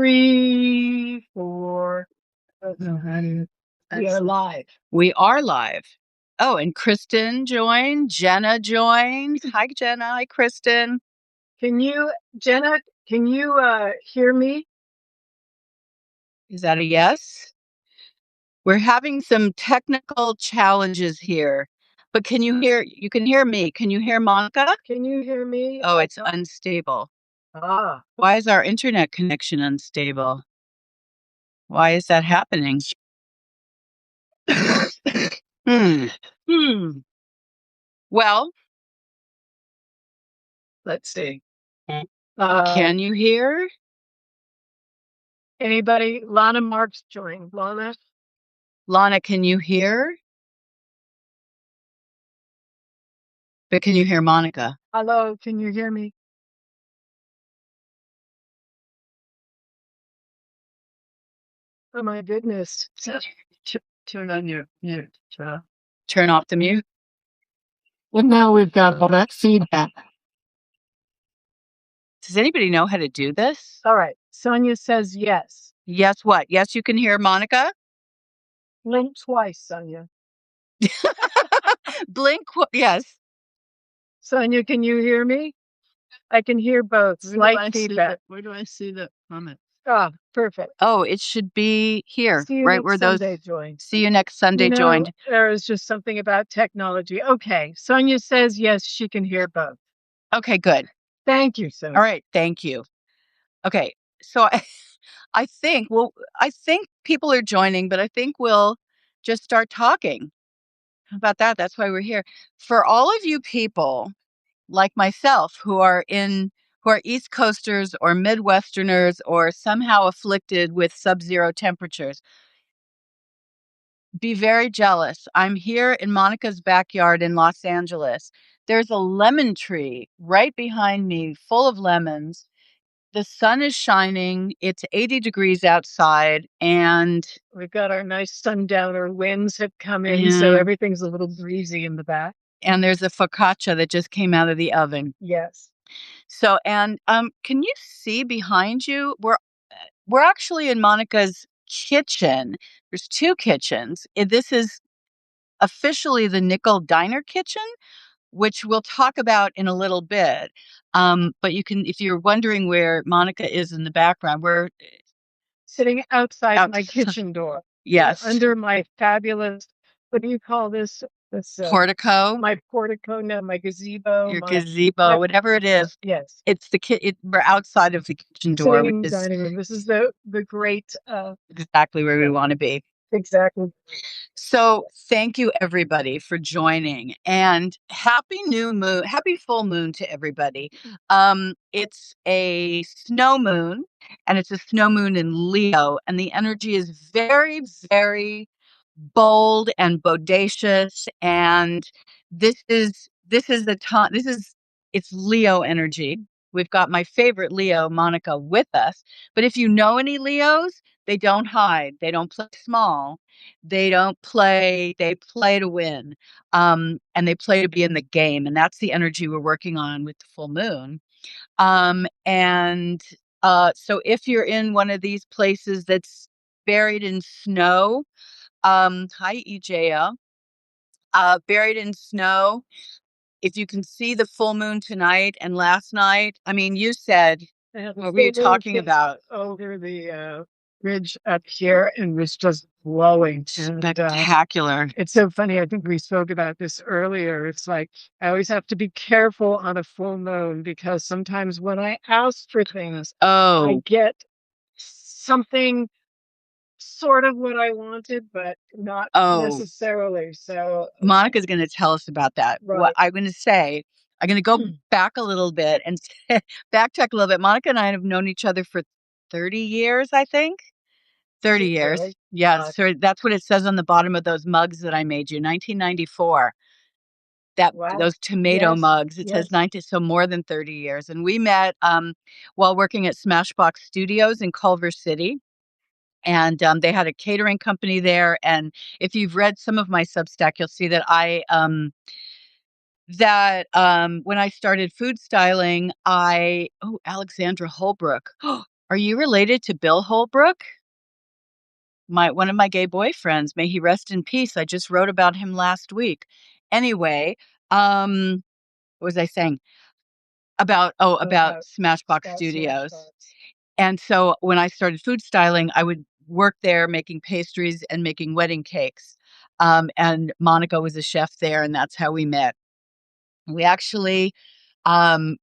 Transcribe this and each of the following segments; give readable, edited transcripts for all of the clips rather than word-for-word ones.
3, 4. We are live. We are live. Oh, and Kristen joined. Jenna joined. Hi, Jenna. Hi, Kristen. Jenna, can you hear me? Is that a yes? We're having some technical challenges here, but can you hear? You can hear me. Can you hear Monica? Can you hear me? Oh, it's unstable. Ah. Why is our internet connection unstable? Why is that happening? Well, Let's see. can you hear? Anybody? Lana Marks joined. Lana, can you hear? But can you hear Monica? Hello, can you hear me? Oh my goodness. Turn on your mute. Turn off the mute. Well, now we've got all that feedback. Does anybody know how to do this? All right. Sonia says yes. Yes, what? Yes, you can hear Monica? Blink twice, Sonia. Blink, yes. Sonia, can you hear me? I can hear both. Slight feedback. Where do I see the comment? Ah, perfect. Oh, it should be here, See you right next where those. Sunday joined. See you next Sunday joined. There is just something about technology. Okay. Sonia says yes, she can hear both. Okay, good. Thank you, Sonia. All right, thank you. Okay, so I think people are joining, but I think we'll just start talking. How about that? That's why we're here. For all of you people like myself who are East Coasters or Midwesterners or somehow afflicted with sub-zero temperatures, be very jealous. I'm here in Monica's backyard in Los Angeles. There's a lemon tree right behind me full of lemons. The sun is shining. It's 80 degrees outside, and we've got our nice sundowner winds have come in, so everything's a little breezy in the back. And there's a focaccia that just came out of the oven. Yes. So, and can you see behind you? We're actually in Monica's kitchen. There's two kitchens. This is officially the Nickel Diner kitchen, which we'll talk about in a little bit. But you can, if you're wondering where Monica is in the background, we're sitting outside my kitchen door. Yes. Under my fabulous, what do you call this? Portico? My portico, no, my gazebo. Your gazebo, whatever it is. Yes. It's we're outside of the kitchen door. Sitting in the dining room. This is the great. Exactly where we want to be. Exactly. So thank you everybody for joining, and happy full moon to everybody. It's a snow moon, and it's a snow moon in Leo, and the energy is very, very bold and bodacious, and this is the time. It's Leo energy. We've got my favorite Leo, Monica, with us. But if you know any Leos, they don't hide. They don't play small. They don't play. They play to win, and they play to be in the game. And that's the energy we're working on with the full moon. So if you're in one of these places that's buried in snow, hi EJA, buried in snow. If you can see the full moon tonight and last night, I mean, you said, what were you talking about? Over the ridge up here, and was just glowing. Spectacular. It's so funny. I think we spoke about this earlier. It's like I always have to be careful on a full moon, because sometimes when I ask for things, I get something sort of what I wanted, but not necessarily. So Monica's going to tell us about that. Right. What I'm going to say, I'm going to go back a little bit and backtrack a little bit. Monica and I have known each other for 30 years, I think. 30 years. Really? Yes. So that's what it says on the bottom of those mugs that I made you. 1994. Those tomato mugs. It says 90, so more than 30 years. And we met while working at Smashbox Studios in Culver City. And they had a catering company there. And if you've read some of my Substack, you'll see that when I started food styling, Alexandra Holbrook. Are you related to Bill Holbrook? One of my gay boyfriends, may he rest in peace. I just wrote about him last week. Anyway, what was I saying? About Smashbox Studios. And so when I started food styling, I would work there making pastries and making wedding cakes. And Monica was a chef there, and that's how we met. We actually, um,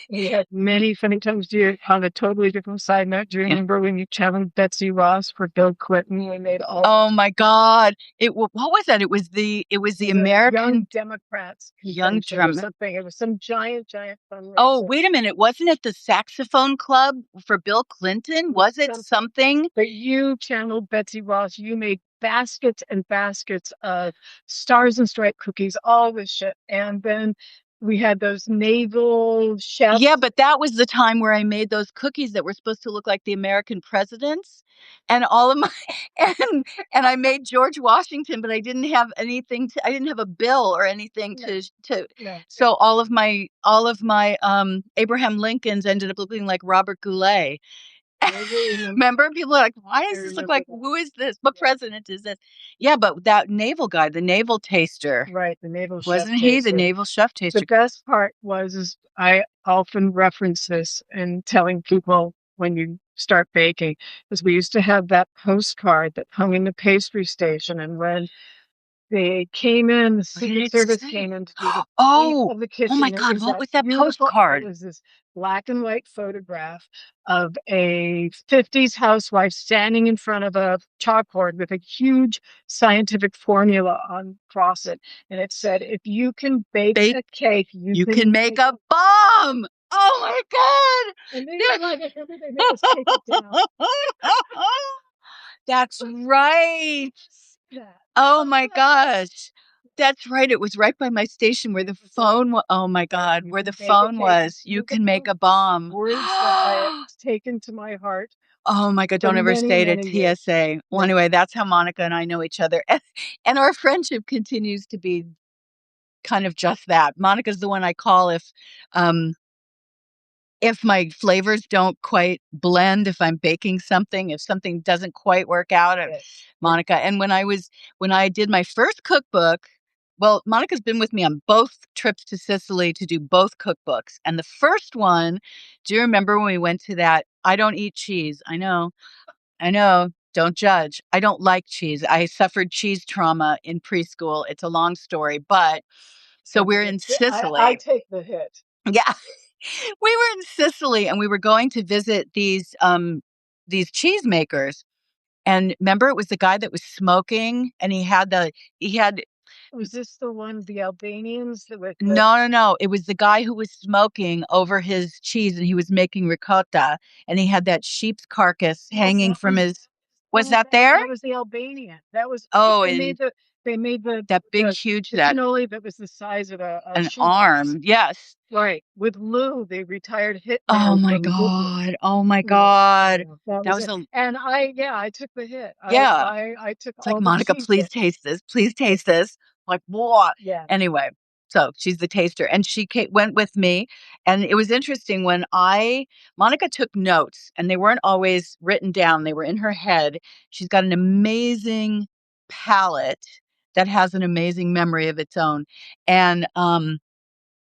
We had many funny times. On a totally different side note, do you remember when you challenged Betsy Ross for Bill Clinton? We made all. Oh my God! What was that? It was the American Young Democrats Young or something. It was some giant fundraiser. Oh, wait a minute! Wasn't it the saxophone club for Bill Clinton? Was it something? But you channeled Betsy Ross. You made baskets and baskets of Stars and Stripe cookies, all this shit, and then we had those naval chefs. Yeah, but that was the time where I made those cookies that were supposed to look like the American presidents, and all of my and I made George Washington, but I didn't have anything I didn't have a bill or anything to. No. So all of my Abraham Lincolns ended up looking like Robert Goulet. Remember, people are like, why does this look like, who is this? What president is this? Yeah, but that naval guy, the naval taster. Right, the naval chef. Wasn't he the naval chef taster? The best part is I often reference this in telling people when you start baking, is we used to have that postcard that hung in the pastry station, and when they came in, the Secret Service came in to do the sweep of the kitchen. Oh my God, what was that postcard? It was this black and white photograph of a 50s housewife standing in front of a chalkboard with a huge scientific formula across it. And it said, if you can bake a cake, you can make a bomb. Oh my God. And they were like, they made us take it down. That's right. Oh my gosh. That's right. It was right by my station where the phone was. Oh my God. Where the phone was. You can make a bomb. Words that I have taken to my heart. Oh my God. Don't ever say it at TSA. Well, anyway, that's how Monica and I know each other. And our friendship continues to be kind of just that. Monica's the one I call if my flavors don't quite blend, if I'm baking something, if something doesn't quite work out, Monica. And when I did my first cookbook, well, Monica's been with me on both trips to Sicily to do both cookbooks. And the first one, do you remember when we went to that? I don't eat cheese. I know. Don't judge. I don't like cheese. I suffered cheese trauma in preschool. It's a long story, but so we're in Sicily. I take the hit. Yeah. We were in Sicily and we were going to visit these cheesemakers. And remember, it was the guy that was smoking, and he had. Was this the Albanians? No. It was the guy who was smoking over his cheese, and he was making ricotta, and he had that sheep's carcass hanging from his. Was that there? That was the Albanian. That was. Oh, they made that big, huge cannoli that was the size of an arm. Yes. Right. With Lou, the retired hitman. Oh my God. Oh my God. That was and I took the hit. Yeah. I took it's all like, Monica, please taste this. Please taste this. Like, what? Yeah. Anyway, so she's the taster. And she went with me. And it was interesting when Monica took notes, and they weren't always written down. They were in her head. She's got an amazing palate that has an amazing memory of its own. And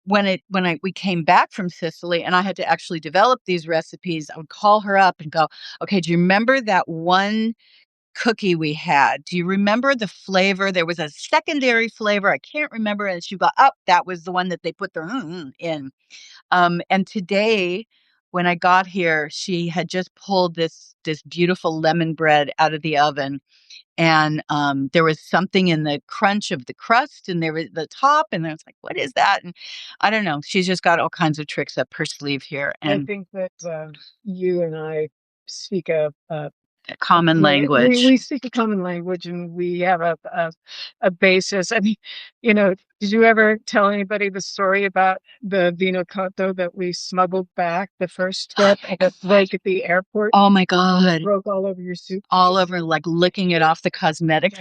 we came back from Sicily and I had to actually develop these recipes, I would call her up and go, okay, do you remember that one cookie we had? Do you remember the flavor? There was a secondary flavor. I can't remember. And she got up. That was the one that they put the in. And today, when I got here, she had just pulled this beautiful lemon bread out of the oven. And there was something in the crunch of the crust, and there was the top, and I was like, what is that? And I don't know. She's just got all kinds of tricks up her sleeve here. And I think that you and I speak a common language. We speak a common language, and we have a basis. I mean, did you ever tell anybody the story about the vino cotto that we smuggled back the first trip at the airport? Oh my God. Broke all over your soup. All over, like licking it off the cosmetics.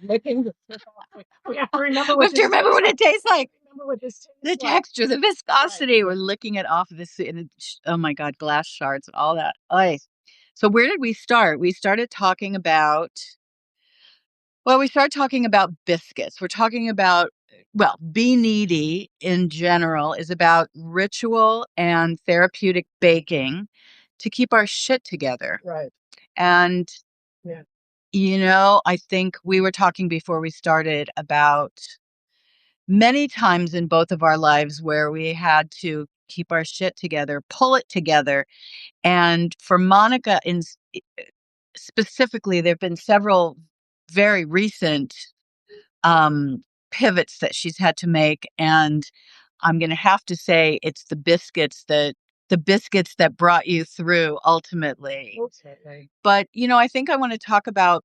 Licking the stuff off. We have to remember what it tastes like. what this The tastes like. texture, the viscosity. We're licking it off of this, and oh my god, glass shards, all that. Oy. So where did we start? We started talking about well, we started talking about biscuits. We're talking about well, Be Kneady in general is about ritual and therapeutic baking to keep our shit together. Right. And Yeah. I think we were talking before we started about many times in both of our lives where we had to keep our shit together, pull it together. And for Monica specifically, there have been several very recent pivots that she's had to make. And I'm going to have to say it's the biscuits that brought you through ultimately. Okay. But, I think I want to talk about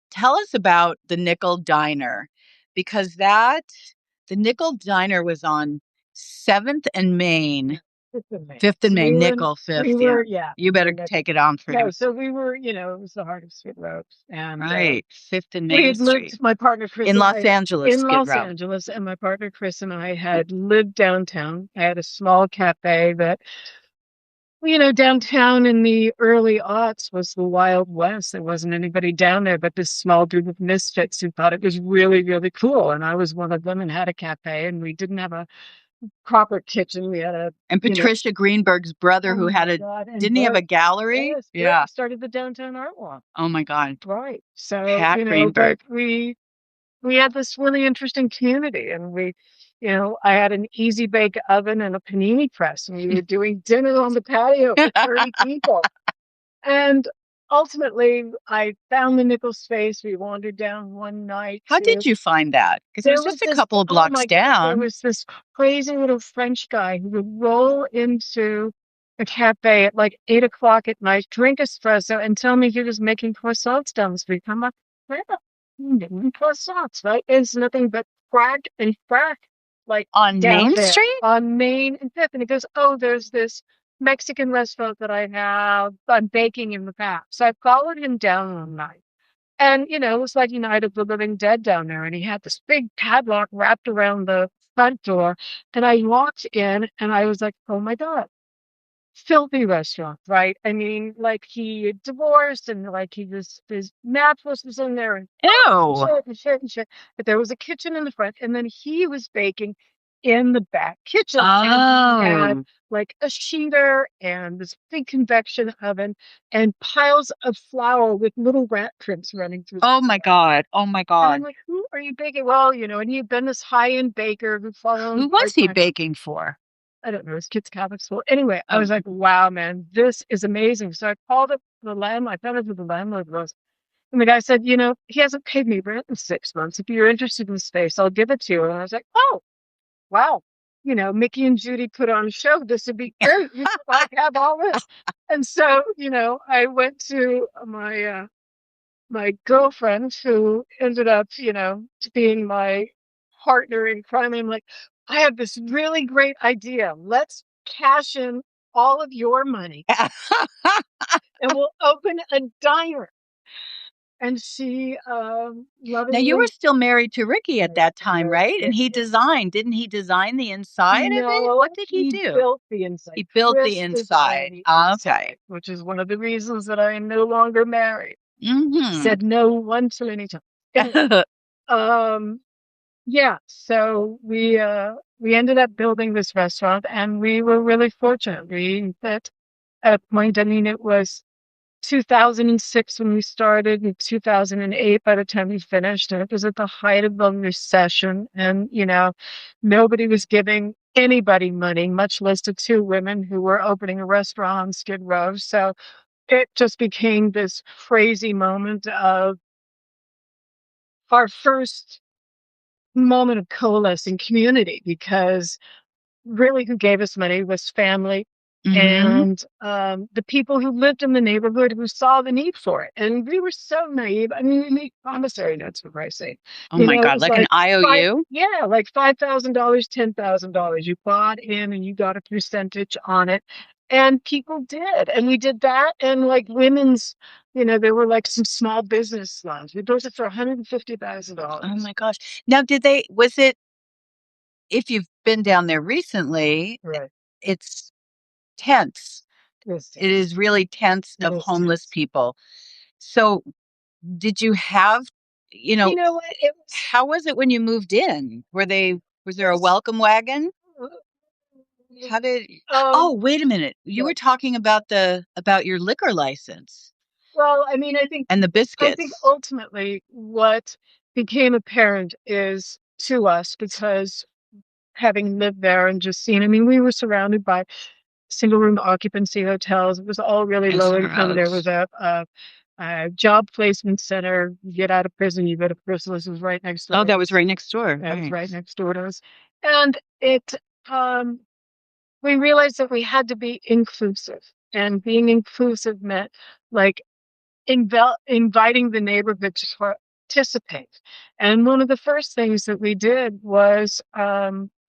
tell us about the Nickel Diner because the Nickel Diner was on 7th and Main, Fifth and Main. 5th and So Main, Nickel 5th. we were, Yeah. yeah. You better take it on for No, him. so we were, it was the heart of Skid Row. And Right. 5th and we Main had Street. lived, my partner Chris In and Los I, Angeles, in Skid Los Row. Angeles, and my partner Chris and I had lived downtown. I had a small cafe that, downtown in the early aughts was the Wild West. There wasn't anybody down there but this small group of misfits who thought it was really, really cool. And I was one of them and had a cafe, and we didn't have a proper kitchen. We had And Patricia Greenberg's brother, who had didn't he have a gallery? Yes, yeah. Started the downtown art walk. Oh my God. Right. So, Pat Greenberg. but we had this really interesting community, and I had an easy bake oven and a panini press, and we were doing dinner on the patio for 30 people. And ultimately, I found the Nickel space. We wandered down one night. How did you find that? Because it was just a couple of blocks down. There was this crazy little French guy who would roll into a cafe at like 8 o'clock at night, drink espresso, and tell me he was making croissants down the street. I'm like, where the croissants, right? It's nothing but crack and crack, like on Main Street, on Main and Fifth. And he goes, "Oh, there's this Mexican restaurant that I'm baking in the past." So I followed him down one night. And, it was like Night of the Living Dead down there. And he had this big padlock wrapped around the front door. And I walked in and I was like, oh my God, filthy restaurant, right? I mean, like he had divorced, and like his mattress was in there, and shit. But there was a kitchen in the front, and then he was baking in the back kitchen. And he had like a sheeter and this big convection oven and piles of flour with little rat prints running through. Oh my God. Oh my God. And I'm like, who are you baking? Well, and he had been this high-end baker who followed. Who was he baking for? I don't know, his kids' Catholic school. Anyway, I was like, wow, man, this is amazing. So I called up the landlord. I found out who the landlord was. And the guy said, he hasn't paid me rent in 6 months. If you're interested in the space, I'll give it to you. And I was like, oh, wow. Mickey and Judy put on a show. This would be great. You could like have all this. And so, I went to my girlfriend, who ended up, being my partner in crime. I'm like, I have this really great idea. Let's cash in all of your money and we'll open a diner. And she Now you were still married to Ricky at that time, right? And didn't he design the inside of it? What did he do? He built the inside. He built the inside. Okay. Which is one of the reasons that I am no longer married. Mm-hmm. Said no one too many times. Yeah, so we ended up building this restaurant, and we were really fortunate. That at a point, I mean, it was 2006 when we started, and 2008 by the time we finished, and it was at the height of the recession, and nobody was giving anybody money, much less to two women who were opening a restaurant on Skid Row. So it just became this crazy moment of our first moment of coalescing community, because really who gave us money was family. And the people who lived in the neighborhood who saw the need for it. And we were so naive. I mean, we made promissory notes, for Christ's sake. Oh my God, like an IOU? Yeah, like $5,000, $10,000. You bought in and you got a percentage on it. And people did. And we did that. And like women's, there were like some small business loans. We built it for $150,000. Oh my gosh. Now, was if you've been down there recently, Right. it's tense. Yes, It is really tense it of is homeless tense. people. So, did you have, you You know, know what? It how was it when you moved in? Was there a was, welcome wagon? How did um, Oh, wait a minute. You were what? talking about your liquor license Well, I mean, I think and the I think biscuits. ultimately what became apparent is to us because having lived there and just seen, I mean, we were surrounded by single room occupancy hotels. It was all really It's low income. There was gross. a job placement center. You get out of prison, you go to prison. This was right next Oh, door. that was right next door. That was Right. right next door to us. And um, we realized that we had to be inclusive. And being inclusive meant like inviting the neighborhood to participate. And one of the first things that we did was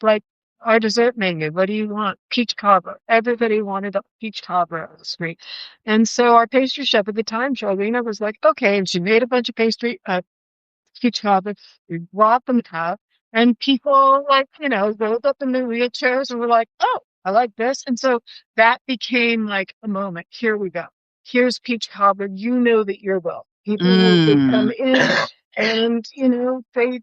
like our dessert menu. What do you want? Peach cobbler. Everybody wanted a peach cobbler on the street. And so our pastry chef at the time, Charlena, was like, okay. And she made a bunch of peach cobbler. We brought them out. And people like, rolled up in their wheelchairs and were like, oh, I like this. And so that became like a moment. Here we go. Here's peach cobbler. You know that you're well. People would come Mm. in and, they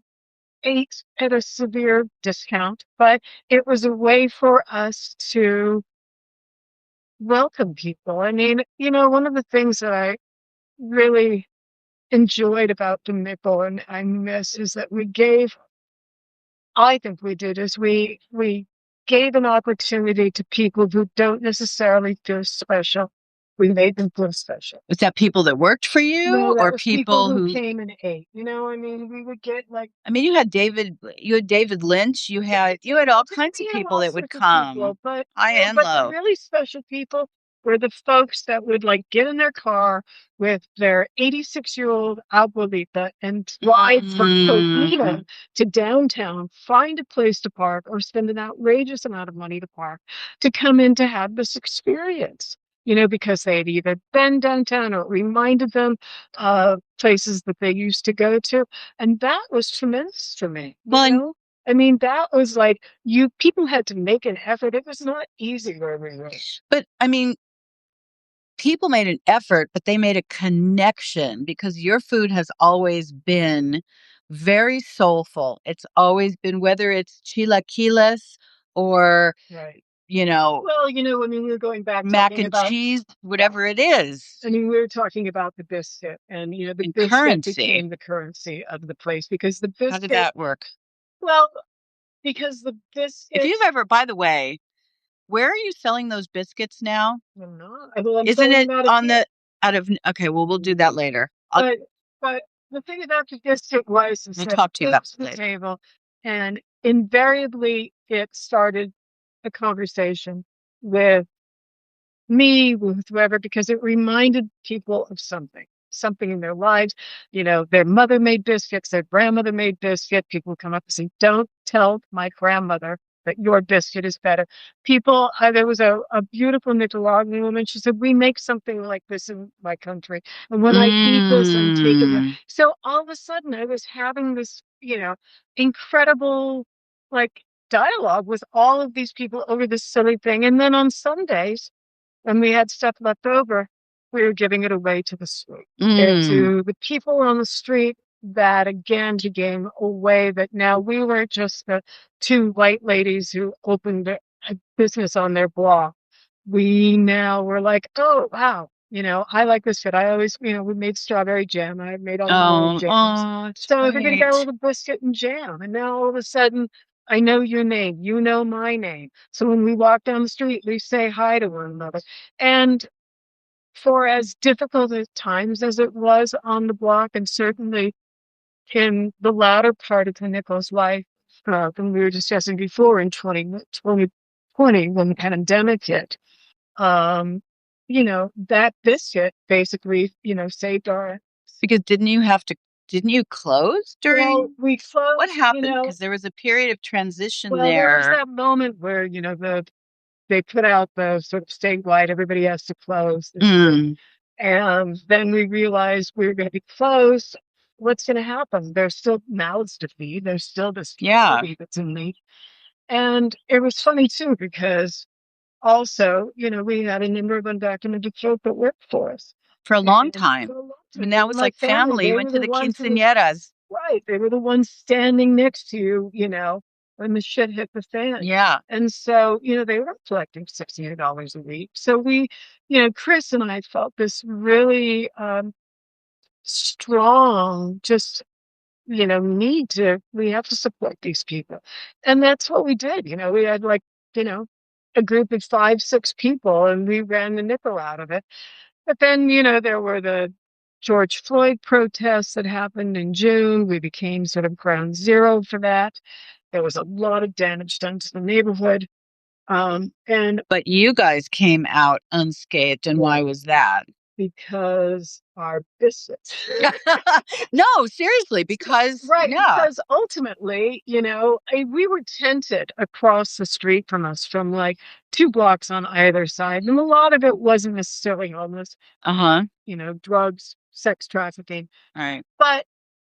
ate at a severe discount, but it was a way for us to welcome people. I mean, one of the things that I really enjoyed about the nickel and I miss is that I think we did is we gave an opportunity to people who don't necessarily feel special. We made them feel special. Was that people that worked for No, you that or was people people who who came and ate. I mean, we would get like I mean, you had David Lynch, you had all kinds of we had people all that would sorts of come, people, but high and but the low. really special people were the folks that would like get in their car with their 86-year-old abuelita and drive from Mm. Topeka to downtown, find a place to park or spend an outrageous amount of money to park to come in to have this experience. Because they had either been downtown or it reminded them of places that they used to go to. And that was tremendous for me, Well, and I mean, that was like people had to make an effort. It was not easy where we were. but I mean, people made an effort, but they made a connection because your food has always been very soulful. It's always been whether it's chilaquiles or, Right. you know, Well, I mean, we were going back mac talking and about, cheese, yeah. whatever it is, I mean, we were talking about the biscuit, and the and biscuit currency. became the currency of the place because the How did biscuit, that work? well, because the If biscuit, you've ever, by the way, where are you selling those biscuits now? well, I'm Isn't selling it them out of on here. the out of okay, well, we'll do that later. But but the thing about the biscuit was is I'll that talk to you it about was it the later. table, and invariably it started a conversation with me, with whoever, because it reminded people of something in their lives. Their mother made biscuits, their grandmother made biscuit. People come up and say, don't tell my grandmother that your biscuit is better. There was a beautiful Nicaraguan woman. She said, we make something like this in my country. And when I eat this, I'm taking it. Mm. So all of a sudden I was having this, incredible, like, dialogue with all of these people over this silly thing. And then on Sundays, when we had stuff left over, we were giving it away to the street and Mm. to the people on the street. That again became a way that now we weren't just the two white ladies who opened a business on their block. We now were like, oh wow, I like this shit. I always, we made strawberry jam. I made all my own Oh, jams. oh, it's So we're gonna go great. with a biscuit and jam. And now all of a sudden I know your name, you know my name. So when we walk down the street, we say hi to one another. And for as difficult at times as it was on the block, and certainly in the latter part of the Nichols life, when we were discussing before in 2020, when the pandemic hit, that biscuit basically, saved our. Because didn't you close Well, during we what closed, happened? Because there was a period of transition well, there was there. that moment where, they put out the sort of statewide, everybody has to close this year. Mm. And then we realized we were going to be closed. What's going to happen? There's still mouths to feed. There's still this Yeah. community that's in need. And it was funny too, because also, we had a number of undocumented folk that worked for us. For a long And time. for a long I time, mean, they that were was my like family. family. You They went were to the the ones who, quinceañeras. right, they were the ones standing next to you, when the shit hit the fan. Yeah. And so, they were collecting $68 a week. So Chris and I felt this really strong, just, we have to support these people. And that's what we did. We had like, you know, a group of 5, 6 people, and we ran the nickel out of it. But then, there were the George Floyd protests that happened in June. We became sort of ground zero for that. There was a lot of damage done to the neighborhood. And But you guys came out unscathed, and why was that? because our biscuits. No, seriously, because Right, yeah. because ultimately, we were tented across the street from us from like 2 blocks on either side. And a lot of it wasn't necessarily homeless, Uh-huh. drugs, sex trafficking. All right. But,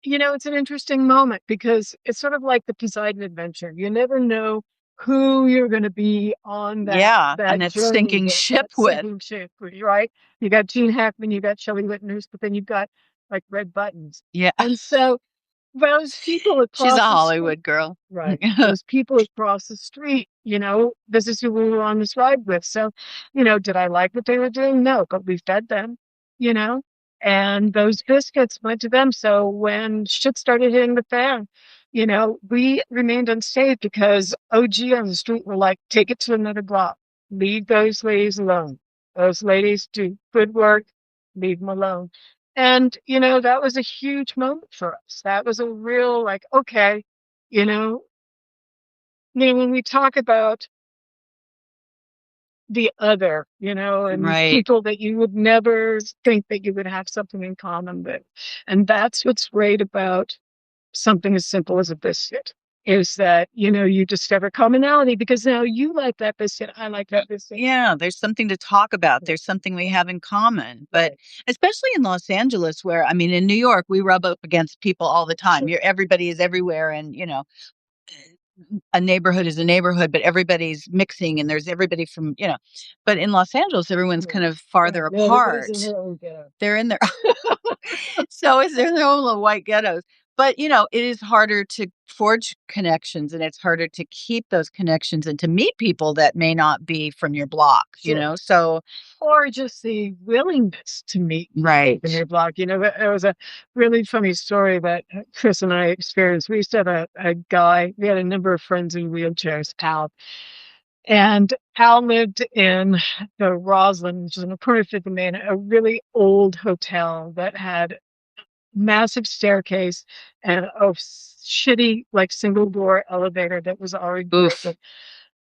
it's an interesting moment because it's sort of like the Poseidon Adventure. You never know who you're going to be on that Yeah, on that that journey sinking with, ship that with. sinking ship, right? You got Gene Hackman, you got Shelley Whitners, but then you've got like red buttons. Yeah. And so those people She's a across the street, Hollywood girl. right? Those people across the street, this is who we were on this ride with. So, did I like what they were doing? No, but we fed them, you know, and those biscuits went to them. So when shit started hitting the fan, we remained unscathed because OG on the street were like, take it to another block, leave those ladies alone. Those ladies do good work, leave them alone. And, that was a huge moment for us. That was a real, like, okay, you know, when we talk about the other, and Right. people that you would never think that you would have something in common with. And that's what's great about something as simple as a biscuit, is that, you discover commonality because now you like that biscuit, I like that biscuit. Yeah, there's something to talk about. There's something we have in common. But especially in Los Angeles, where I mean, in New York, we rub up against people all the time. Sure. Everybody is everywhere, and a neighborhood is a neighborhood, but everybody's mixing, and there's everybody from. But in Los Angeles, everyone's kind of farther Right. Everybody's in apart. their own ghetto. They're in their so is there their own little white ghettos. But it is harder to forge connections, and it's harder to keep those connections and to meet people that may not be from your block, Sure. So Or just the willingness to meet right. in your block. There was a really funny story that Chris and I experienced. We used to have a guy, we had a number of friends in wheelchairs, Al. And Al lived in the Roslyn, which is in the corner of Fifth and Main, a really old hotel that had massive staircase and a shitty, like single door elevator that was already Oof. broken.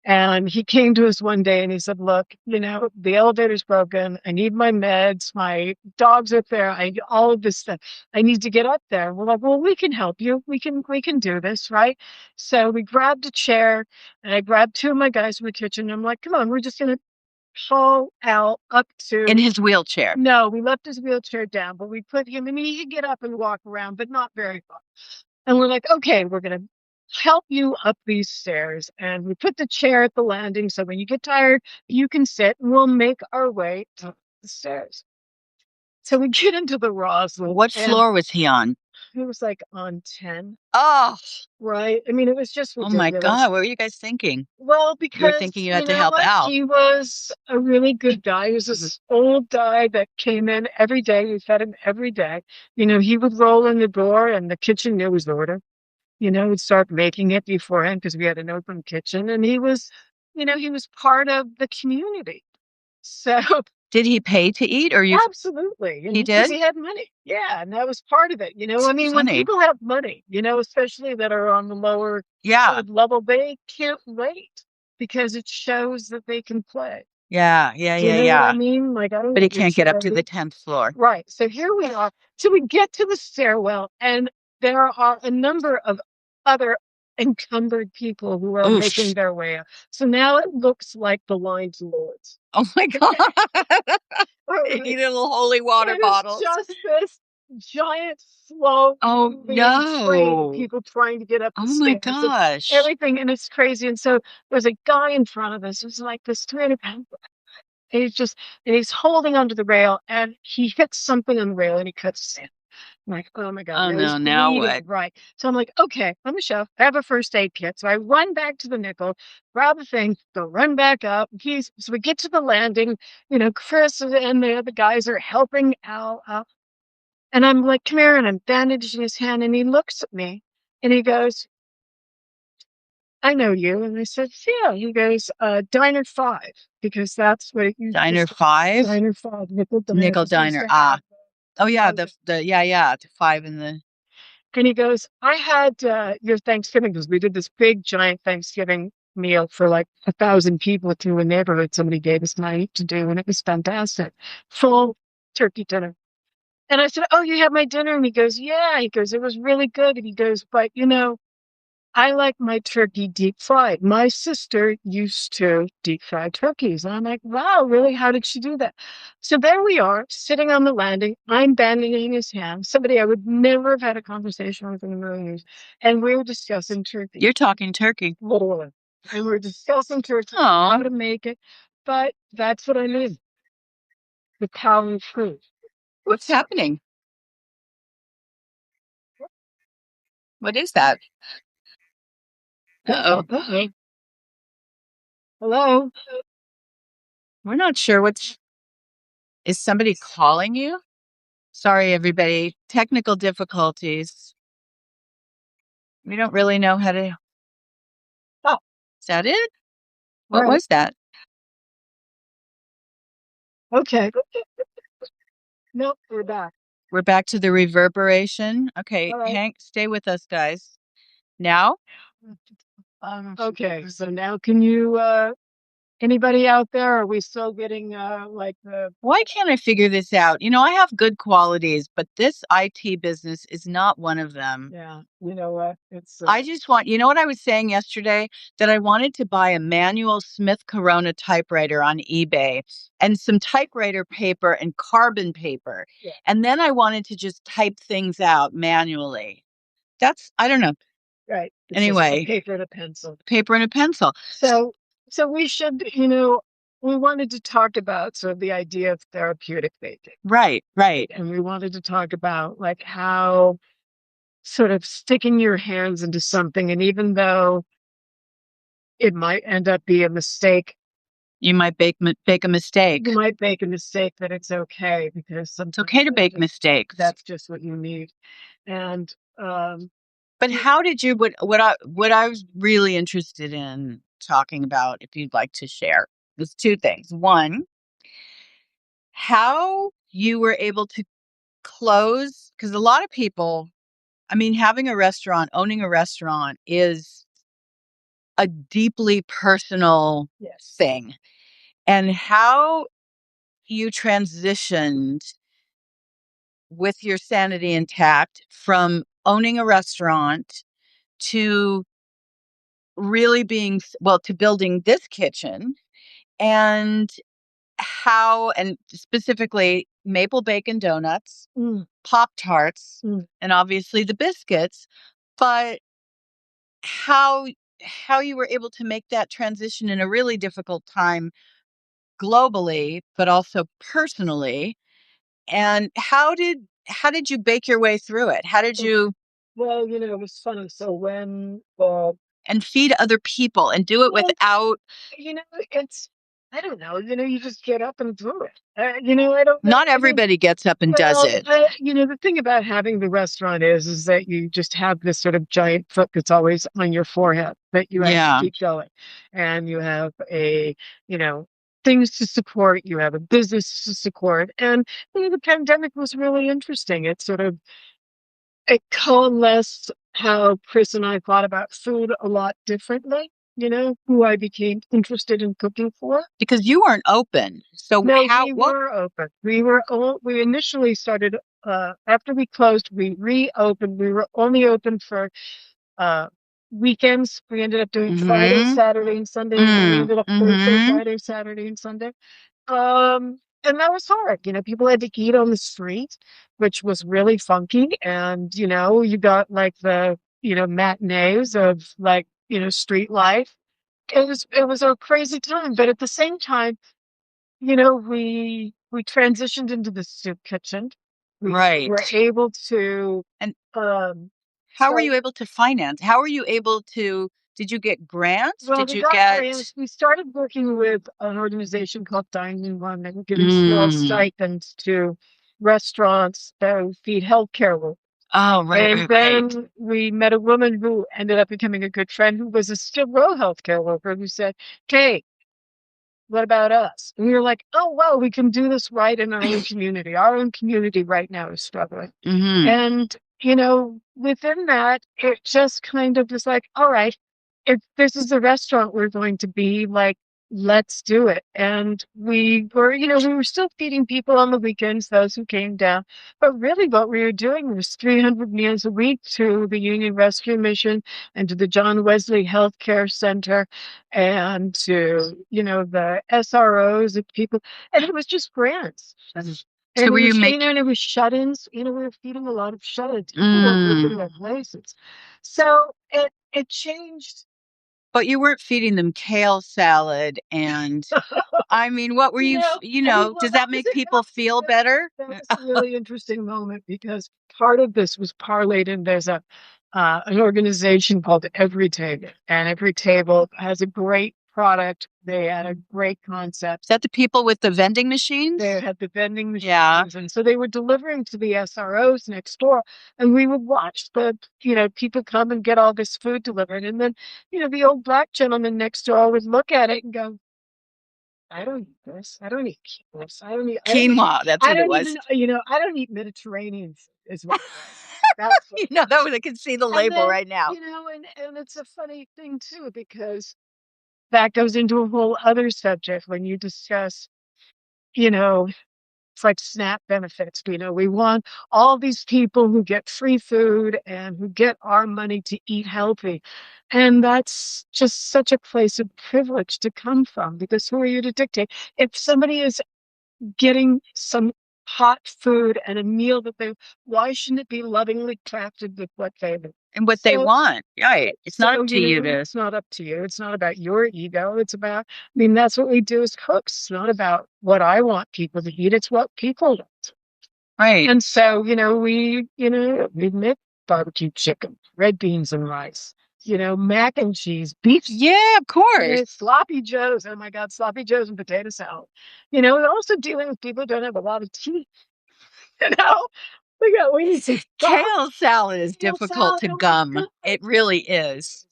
And he came to us one day and he said, look, the elevator's broken. I need my meds. My dog's up there. All of this stuff. I need to get up there. We're like, well, we can help you. We can do this. Right. So we grabbed a chair and I grabbed 2 of my guys from the kitchen. I'm like, come on, we're just going to haul Al up to. In his wheelchair. No, we left his wheelchair down, but we put him, I mean, he could get up and walk around, but not very far. And we're like, okay, we're going to help you up these stairs. And we put the chair at the landing. So when you get tired, you can sit and we'll make our way up the stairs. So we get into the Roslyn. What floor was he on? He was like on 10. Oh, right. I mean, it was just oh ridiculous. my God. What were you guys thinking? Well, You were because thinking you had to help Al. he was a really good guy. He was this old guy that came in every day. We fed him every day. He would roll in the door and the kitchen knew his order. We'd start making it beforehand because we had an open kitchen, and he was part of the community. So did he pay to eat, or you? absolutely, He because did. he had money. Yeah, and that was part of it. I mean, when Funny. people have money, especially that are on the lower level, they can't wait because it shows that they can play. Yeah. You know what I mean? Like, I don't. But he can't get up to the 10th floor. Right. So here we are. So we get to the stairwell, and there are a number of other encumbered people who are making their way up. So now it looks like the line's lords. Oh my God. He need a little holy water bottle. Just this giant, slow moving train, people trying to get up the Oh my stairs and gosh. everything, and it's crazy. And so there's a guy in front of us who's like this 300 pound. And he's holding onto the rail, and he hits something on the rail, and he cuts his hand. I'm like, oh my God. Oh He's no, now bleeding, what? right. So I'm like, okay, let me show. I have a first aid kit. So I run back to the nickel, grab the thing, go run back up. So we get to the landing, Chris and the other guys are helping Al up. And I'm like, come here, and I'm bandaging his hand, and he looks at me and he goes, I know you. And I said, yeah. He goes, Diner 5, because that's what it used to Diner say. 5? Diner 5, Nickel Diner. Nickel 'Cause we used Diner. to Ah. have Oh yeah, the 5 in the. And he goes, I had your Thanksgiving, because we did this big giant Thanksgiving meal for like 1,000 people through a neighborhood somebody gave us money to do, and it was fantastic. Full turkey dinner. And I said, oh, you had my dinner? And he goes, yeah. He goes, it was really good. And he goes, but I like my turkey deep fried. My sister used to deep fry turkeys. And I'm like, wow, really? How did she do that? So there we are, sitting on the landing. I'm bandaging his hand, somebody I would never have had a conversation with in a million years. And we were discussing turkey. You're talking turkey. Literally. And we were discussing turkey, Oh. how to make it. But that's what I mean. The power of food. What's happening? What is that? Uh-oh. Uh-oh. Hello? We're not sure what's. Is somebody calling you? Sorry, everybody. Technical difficulties. We don't really know how to. Oh, is that it? What Right. was that? Okay. Nope, we're back. We're back to the reverberation. Okay, All right. Hank, stay with us, guys. Now? Okay, so now can you anybody out there? Are we still getting Why can't I figure this out? I have good qualities, but this IT business is not one of them. yeah, you know what? It's I just want, what I was saying yesterday? That I wanted to buy a manual Smith Corona typewriter on eBay and some typewriter paper and carbon paper. Yeah. And then I wanted to just type things out manually. I don't know. Right. It's Anyway, a paper and a pencil. Paper and a pencil. So we should, we wanted to talk about sort of the idea of therapeutic baking. Right. And we wanted to talk about like how sort of sticking your hands into something, and even though it might end up being a mistake, you might bake a mistake. You might make a mistake, that it's okay, because sometimes it's okay to make mistakes. That's just what you need. And but how did you? What I was really interested in talking about, if you'd like to share, was two things. One, how you were able to close, because a lot of people, having a restaurant, owning a restaurant is a deeply personal thing. And how you transitioned with your sanity intact from owning a restaurant to really to building this kitchen, and specifically maple bacon donuts, Pop Tarts, and obviously the biscuits, but how you were able to make that transition in a really difficult time globally, but also personally. And how did you bake your way through it? How did you? Well, it was funny. So when and feed other people and do it without. It's, I don't know. You just get up and do it. I don't. Not everybody gets up and does it. The thing about having the restaurant is that you just have this sort of giant foot that's always on your forehead that you have to keep going, and you have things to support. You have a business to support, and the pandemic was really interesting. It coalesced how Chris and I thought about food a lot differently. Who I became interested in cooking for. Because you weren't open. So no, we were open. We initially started, after we closed, we reopened. We were only open for weekends. We ended up doing Friday, Saturday, and Sunday. We ended up Thursday, Friday, Saturday, and Sunday. and that was hard. People had to eat on the street, which was really funky. And, you got like the, matinees of like, street life. It was a crazy time. But at the same time, we transitioned into the soup kitchen. We Right. were able to And um how were you start. able to finance? How were you able to did you get grants? Well, Did we you got get grants. We started working with an organization called Dining One that were giving small Mm. stipends to restaurants that would feed healthcare workers. Oh, right, And right, right. then we met a woman who ended up becoming a good friend who was a Skid Row healthcare worker who said, "Hey, what about us?" And we were like, "Oh, well, we can do this right in our own community. Our own community right now is struggling." Mhm. And, within that, it just kind of was like, all right, if this is the restaurant we're going to be, like, let's do it. And we were still feeding people on the weekends, those who came down. But really what we were doing was 300 meals a week to the Union Rescue Mission and to the John Wesley Healthcare Center and to, the SROs and people. And it was just grants. So And were it you was, make and it was shut-ins. We were feeding a lot of shut-ins. People weren't Mm. looking at places. So it changed. But you weren't feeding them kale salad and I mean, what were you, Well, does that make people feel better? that was a really interesting moment because part of this was parlayed in there's an organization called Every Table, and Every Table has a great product. They had a great Is concept. that the people with the vending machines? They had the vending Yeah. machines, and so they were delivering to the SROs next door, and we would watch people come and get all this food delivered, and then, the old black gentleman next door would look at it and go, "I don't eat this. I don't eat this. Quinoa, that's I what it don't was. even, I don't eat Mediterranean food," is what it was. That's what it That was. was I can see the And label then, right now. and it's a funny thing too, because that goes into a whole other subject when you discuss, you know, it's like SNAP benefits. We want all these people who get free food and who get our money to eat healthy. And that's just such a place of privilege to come from, because who are you to dictate? If somebody is getting some hot food and a meal why shouldn't it be lovingly crafted with what they want? And what they So, want. Right. It's not up to you to it's not up to you. It's not about your ego. That's what we do as cooks. It's not about what I want people to eat. It's what people want. Right. And so, we make barbecue chicken, red beans and rice, mac and cheese, beef, Yeah, of course. sloppy joes. Oh my God, sloppy joes and potato salad. Also dealing with people who don't have a lot of teeth. You know, we need some Kale salad is kale difficult salad. to Oh my gum. It really is.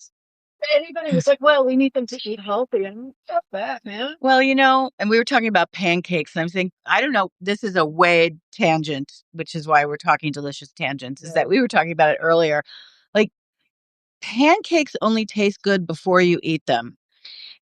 Anybody was like, "Well, we need them to eat healthy," and fuck that, man. Well, and we were talking about pancakes, and I'm thinking, I don't know, this is a way tangent, which is why we're talking delicious tangents, is that Right. we were talking about it earlier. Like, pancakes only taste good before you eat them.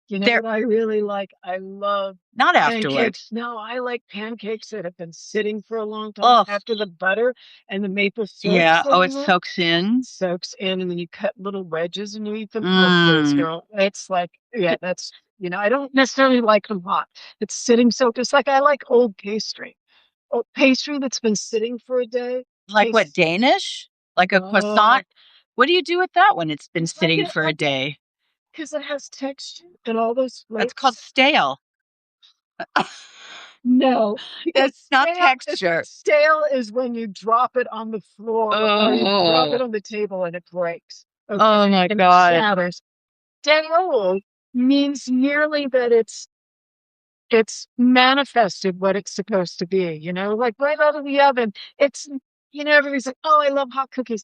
You know They're what I really like? I love not afterward. pancakes. No, I like pancakes that have been sitting for a long time Oh, after the butter and the maple syrup yeah. Oh, it soaks soaks in. in, and then you cut little wedges and you eat them. Oh, please, Mm. girl. It's like, yeah, I don't necessarily like them hot. It's sitting soaked. It's like I like old pastry. Old pastry that's been sitting for a day Like what, tastes, Danish? Like a oh, croissant? What do you do with that when it's been it's like sitting for a day? because it has texture and all those That's called flavors. stale. No, because That's not texture. stale is when you drop it on the floor or you drop Oh, it on the table and it breaks. Okay. oh my And it God. shatters. Stale means merely that it's manifested what it's supposed to be, like right out of the oven. Everybody's like, "Oh, I love hot cookies."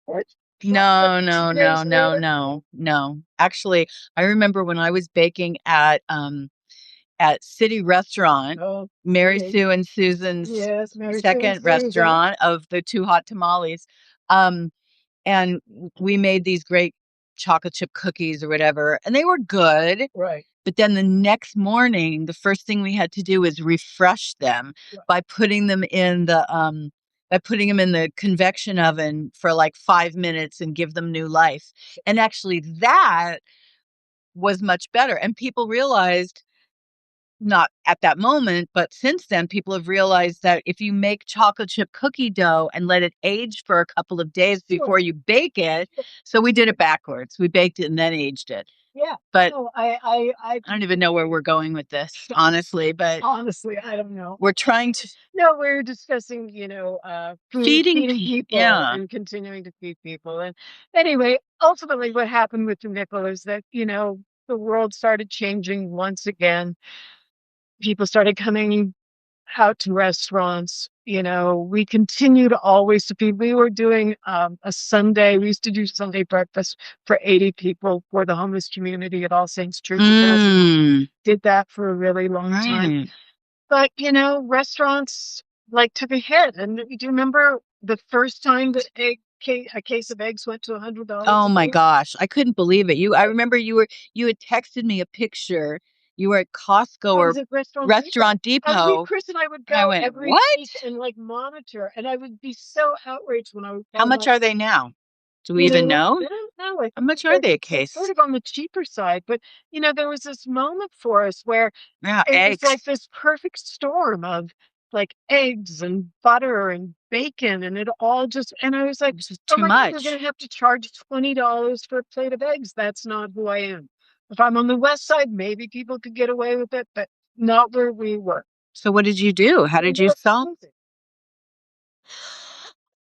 What? Hot No, cookies no, 2 days no, no, later? no, no. Actually, I remember when I was baking at City Restaurant, Oh, Mary okay. Sue and Susan's Yes, Mary Sue and second Susan. restaurant of the two hot tamales. Um, and we made these great chocolate chip cookies or whatever, and they were good. Right. But then the next morning, the first thing we had to do was refresh them Right. by putting them in the convection oven for like 5 minutes and give them new life. And actually that was much better. And people realized not at that moment, but since then, people have realized that if you make chocolate chip cookie dough and let it age for a couple of days before you bake it, so we did it backwards. We baked it and then aged it. Yeah. But No, I don't even know where we're going with this, honestly, but honestly, I don't know. we're trying to No, we're discussing, feeding people yeah. and continuing to feed people. And anyway, ultimately, what happened with the nickel is that, the world started changing once again. People started coming out to restaurants. We continue to always to feed. We were doing a Sunday. We used to do Sunday breakfast for 80 people for the homeless community at All Saints Church of Dawson. Did that for a really long time. But, restaurants like took a hit. And do you remember the first time that a case of eggs went to $100? Oh my gosh, I couldn't believe it. I remember you had texted me a picture. You were at Costco I or was at Restaurant Depot. Depot. Chris and I would And I go went, every "What? week and like monitor, and I would be so outraged when I would How find much like, are they now? Do we even know? I don't know. Like, How much are they're, they a they're sort case?" of on the cheaper side, but there was this moment for us where Yeah, it was like eggs. this perfect storm of like eggs and butter and bacon, and it all just, and I was like, This is oh too my God, we're much. going to have to charge $20 for a plate of eggs. That's not who I am. If I'm on the West Side, maybe people could get away with it, but not where we were. So what did you do? How We did ended you up solve? closing.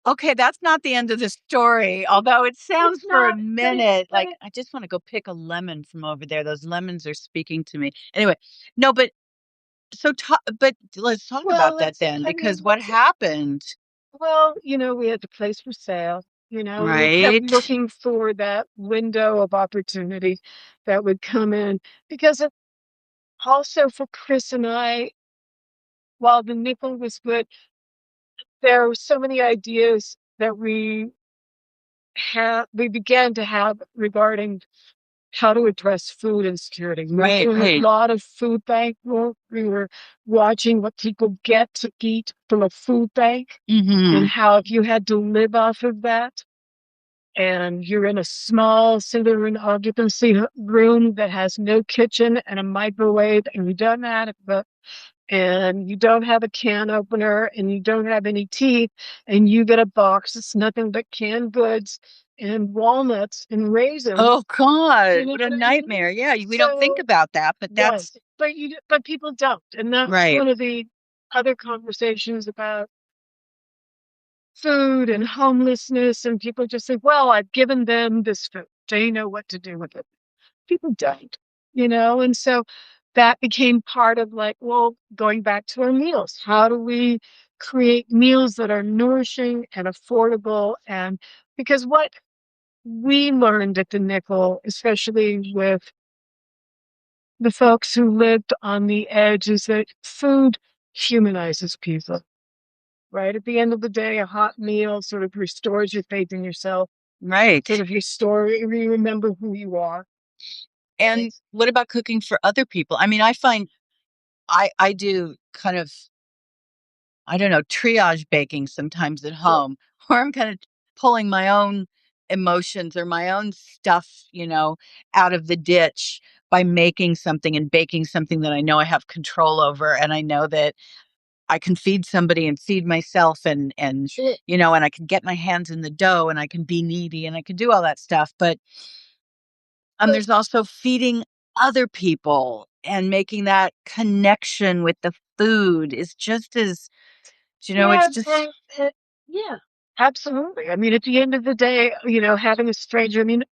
Okay, that's not the end of the story, although it sounds It's for a not, minute but like I just want to go pick a lemon from over there. Those lemons are speaking to me. Anyway, no, but but let's talk about well, that it's, then, I mean, because what happened, well, we had the place for sale. We kept right? looking for that window of opportunity that would come in because also for Chris and I, while the nickel was good, there were so many ideas that we began to have regarding how to address food insecurity. We were Right, doing a right. lot of food bank work. We were watching what people get to eat from a food bank and Mhm. how if you had to live off of that and you're in a small single room occupancy room that has no kitchen and a microwave and you don't have and you don't have a can opener and you don't have any teeth and you get a box that's nothing but canned goods and walnuts and Oh raisins. Do god, you know what a what I mean? nightmare. Yeah, we don't think So about that, but yes, that's but people don't, and that's right. one of the other conversations about food and homelessness. And people just say, "Well, I've given them this food. They know what to do with it." People don't. And so that became part of like, well, going back to our meals. How do we create meals that are nourishing and affordable? And because what we learned at the Nickel, especially with the folks who lived on the edge, is that food humanizes people, right? At the end of the day, a hot meal sort of restores your faith in yourself, sort Right. of you remember who you are. And what about cooking for other people? I mean, I find I do kind of, I don't know, triage baking sometimes at Sure. home, where I'm kind of pulling my own emotions or my own stuff, out of the ditch by making something and baking something that I know I have control over, and I know that I can feed somebody and feed myself, and Sure. and I can get my hands in the dough and I can be needy and I can do all that stuff. But But there's also feeding other people and making that connection with the food is just as, yeah, it's just yeah, absolutely. I mean, at the end of the day, having a stranger, I mean,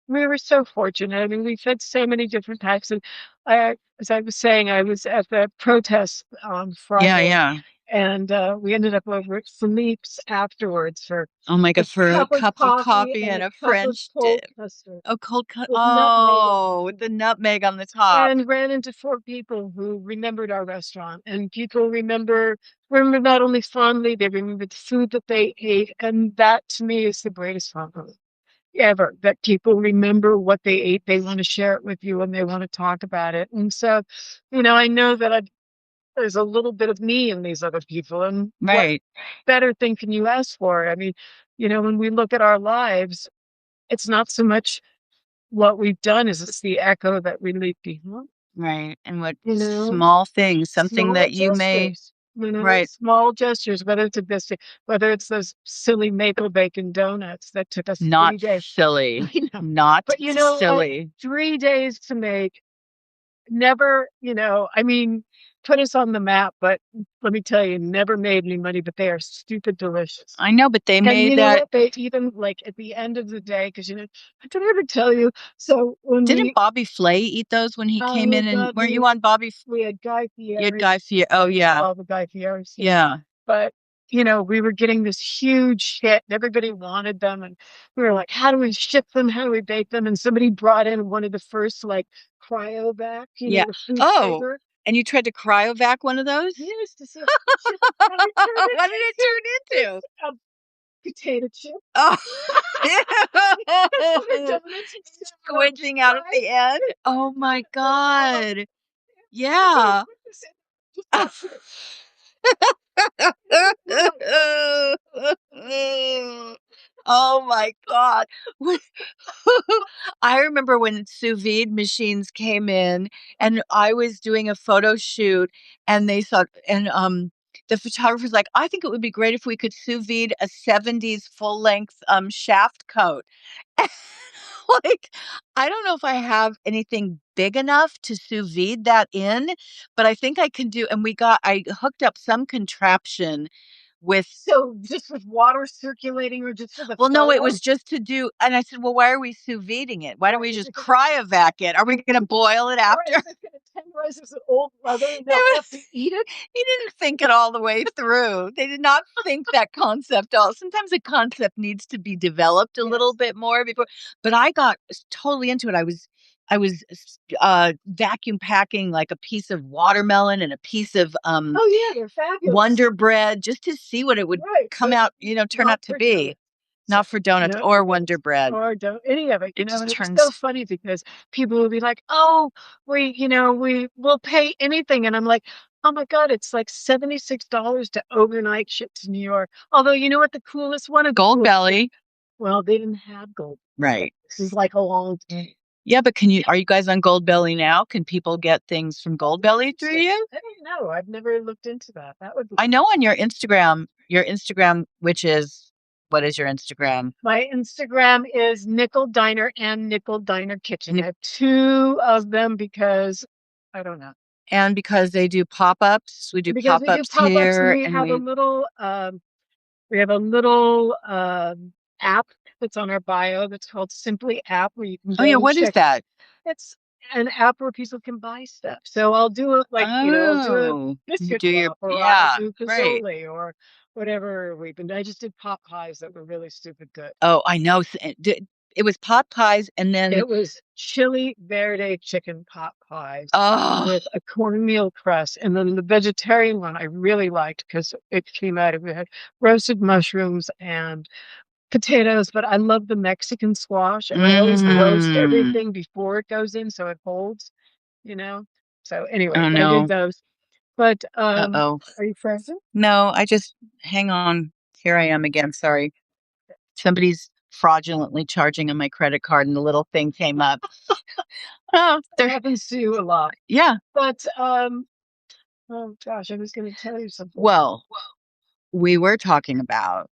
we were so fortunate. I mean, we fed so many different types. And as I was saying, I was at the protest on yeah, Friday, yeah. and we ended up over at Philippe's afterwards for Oh my a god, for a cup of cup of coffee coffee and and a a cup of French cold dip. custard Oh, cold cut. with nutmeg on Oh, with it. the nutmeg on the top. And ran into 4 people who remembered our restaurant. And people remember not only fondly, they remember the food that they ate. And that to me is the greatest compliment ever, that people remember what they ate. They want to share it with you and they want to talk about it. And so, I know that there's a little bit of me in these other people. And what Right. better thing can you ask for? I mean, when we look at our lives, it's not so much what we've done as it's the echo that we leave behind. Right. And what You know, small things, something small that you may, gestures, you know, right, small gestures, whether it's a biscuit, whether it's those silly maple bacon donuts that took us not 3 days. silly, I know. not But you know what? silly. 3 days to make, never, I mean, put us on the map, but let me tell you, never made any money, but they are stupid delicious. I know, but they And made you know that. what? They even like at the end of the day, because I don't ever tell you. So when Didn't Bobby Flay eat those when he came oh in? And God, weren't you on Bobby? we had Guy You had Fieri. Guy Fieri. I Oh, used yeah. all the Guy Fieri scenes. Yeah. But we were getting this huge hit, and everybody wanted them, and we were like, "How do we ship them? How do we bake them?" And somebody brought in one of the first like cryovac, Yeah. the food Oh, saver. and you tried to cryovac one of those? Yes, to see what chip what it turned What did it turn into? into a potato chip. Oh, That's what it does. It's squinching out at the end. Oh my God. Yeah. Just Oh my God. I remember when sous vide machines came in and I was doing a photo shoot and they saw and the photographer's like, I think it would be great if we could sous vide a 70s full length shaft coat. Like, I don't know if I have anything big enough to sous vide that in, but I think I can do. And I hooked up some contraption with, so just with water circulating or just for the well, no, it photo? was just to do. And I said, well, why are we sous videing it? Why don't Right. we Is just it gonna cryovac it? Are we going to boil it all right, after? is it gonna tenderize as an old leather and now It we was, have to eat it? he didn't think it all the way through. They did not think that concept all. Sometimes a concept needs to be developed a little Yes. bit more before. But I got totally into it. I was vacuum packing like a piece of watermelon and a piece of Oh yeah, they're fabulous. Wonder Bread just to see what it would Right, come but out, turn not out to for be. donuts. So Not for donuts not for or Wonder donuts. Bread. Or don't any of it, It just and it was so turns funny because people would be like, "Oh, we will pay anything," and I'm like, "Oh my God, it's like $76 to overnight ship to New York." Although you know what the coolest one of the Gold coolest thing, Belly. well, they didn't have gold. Right. This is like a long day. Yeah, but are you guys on Gold Belly now? Can people get things from Gold Belly through you? I don't know. I've never looked into that. That would be I know on your Instagram, which is, what is your Instagram? my Instagram is Nickel Diner and Nickel Diner Kitchen. I Nic- have two of them because I don't know. And because they do pop-ups, we do Because we do pop-ups pop-ups and here and we have a little app that's on our bio that's called Simply App where you can oh yeah, go and what is check. that? It's an app where people can buy stuff. So I'll do it like, I'll do a Oh, you biscuit do your, drop or I'll yeah, do great. Fazoli or whatever we've been. I just did pot pies that were really stupid good. Oh, I know. It was pot pies and then, It was chili verde chicken pot pies oh, with a cornmeal crust. And then the vegetarian one I really liked because it came out of it. Roasted mushrooms and potatoes, but I love the Mexican squash and I always roast mm, everything before it goes in so it holds, you know. So anyway, oh I did no. those. But Uh-oh. are you frozen? No, hang on. Here I am again. Sorry. Somebody's fraudulently charging on my credit card and the little thing came up. Oh, That happens to you a lot. yeah. But oh gosh, I was gonna tell you something. Well, we were talking about.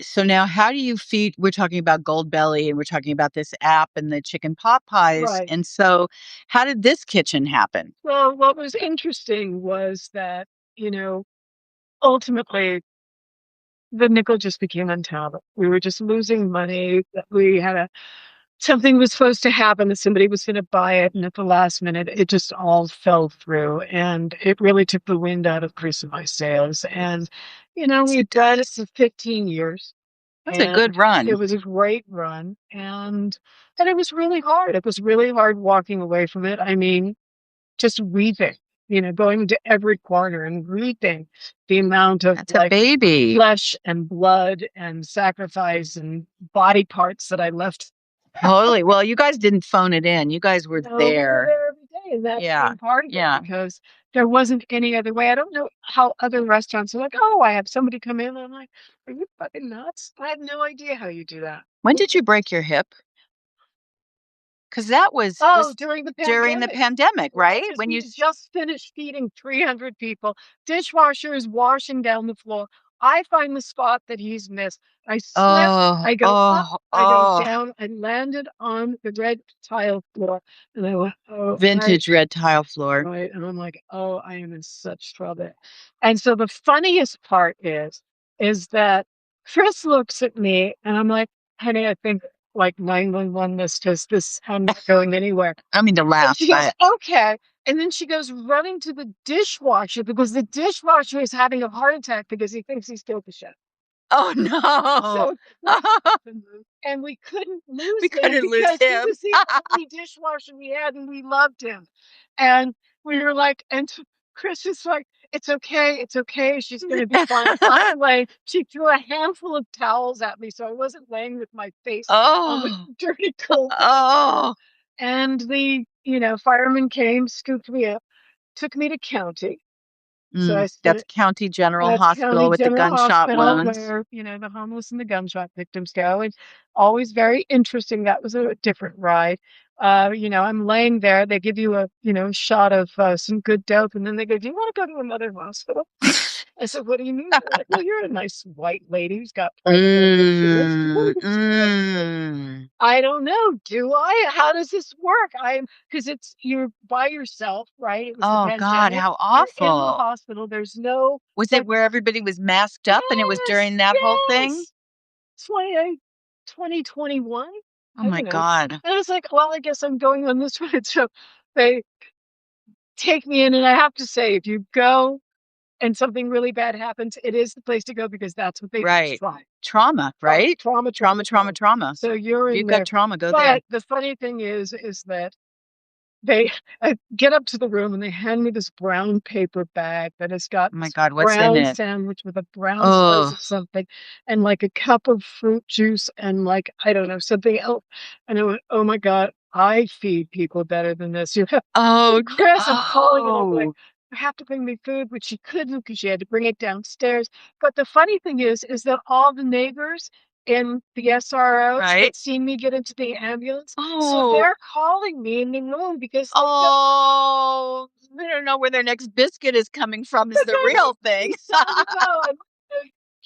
So now how do you feed we're talking about Gold Belly and we're talking about this app and the chicken pot pies. Right. And so how did this kitchen happen? Well, what was interesting was that, ultimately the nickel just became untenable. We were just losing money. We had something was supposed to happen that somebody was going to buy it, and at the last minute, it just all fell through, and it really took the wind out of my sails. And we've done it for 15 years, That's a good and it run. was a great run, and it was really hard. It was really hard walking away from it. I mean, just weeping, going to every corner and weeping the amount of That's a like baby. flesh and blood and sacrifice and body parts that I left. Totally. Well, you guys didn't phone it in. You guys were No, we were there. there every day, and that's Yeah. been part of it Yeah. because there wasn't any other way. I don't know how other restaurants are like, oh, I have somebody come in. I'm like, are you fucking nuts? I have no idea how you do that. When did you break your hip? Because that was during during the pandemic, right? When you just finished feeding 300 people, dishwasher is washing down the floor. I find the spot that he's missed. I slip, I go up, I go down, I landed on the red tile floor, and I went, vintage red tile floor. Right, and I'm like, oh, I am in such trouble. And so the funniest part is that Chris looks at me, and I'm like, honey, I think like 911 missed us. I'm not going anywhere. I mean to laugh. And she goes, okay. And then she goes running to the dishwasher because the dishwasher is having a heart attack because he thinks he's killed the chef. Oh no! And we couldn't lose we couldn't lose him. He was the only dishwasher we had, and we loved him. And we were like, and Chris was like, "It's okay, it's okay. She's going to be fine." Like she threw a handful of towels at me, so I wasn't laying with my face on the dirty cold. And the fireman came, scooped me up, took me to county. So that's County General Hospital with the gunshot wounds. Where, the homeless and the gunshot victims go. And always very interesting. That was a different ride. I'm laying there. They give you a, shot of some good dope. And then they go, do you want to go to another hospital? I said, what do you mean? Like, well, you're a nice white lady who's got private I don't know. Do I? How does this work? Because you're by yourself, right? It was the God, how awful. You're in the hospital. There's no. Was it where everybody was masked up and it was during that whole thing? 2021. Oh my God. And I was like, well, I guess I'm going on this ride. So they take me in, and I have to say, if you go and something really bad happens, it is the place to go because that's what they try. Trauma, right? Trauma. So you've got trauma, go there. But the funny thing is that I get up to the room and they hand me this brown paper bag that has got brown sandwich with a brown slice of something and like a cup of fruit juice and like, I don't know, something else. And I went, oh my God, I feed people better than this. Chris, I'm calling and I'm like, you have to bring me food, which she couldn't because she had to bring it downstairs. But the funny thing is that all the neighbors in the SRO had seen me get into the ambulance. So they're calling me in the room because they don't know where their next biscuit is coming from is the real thing.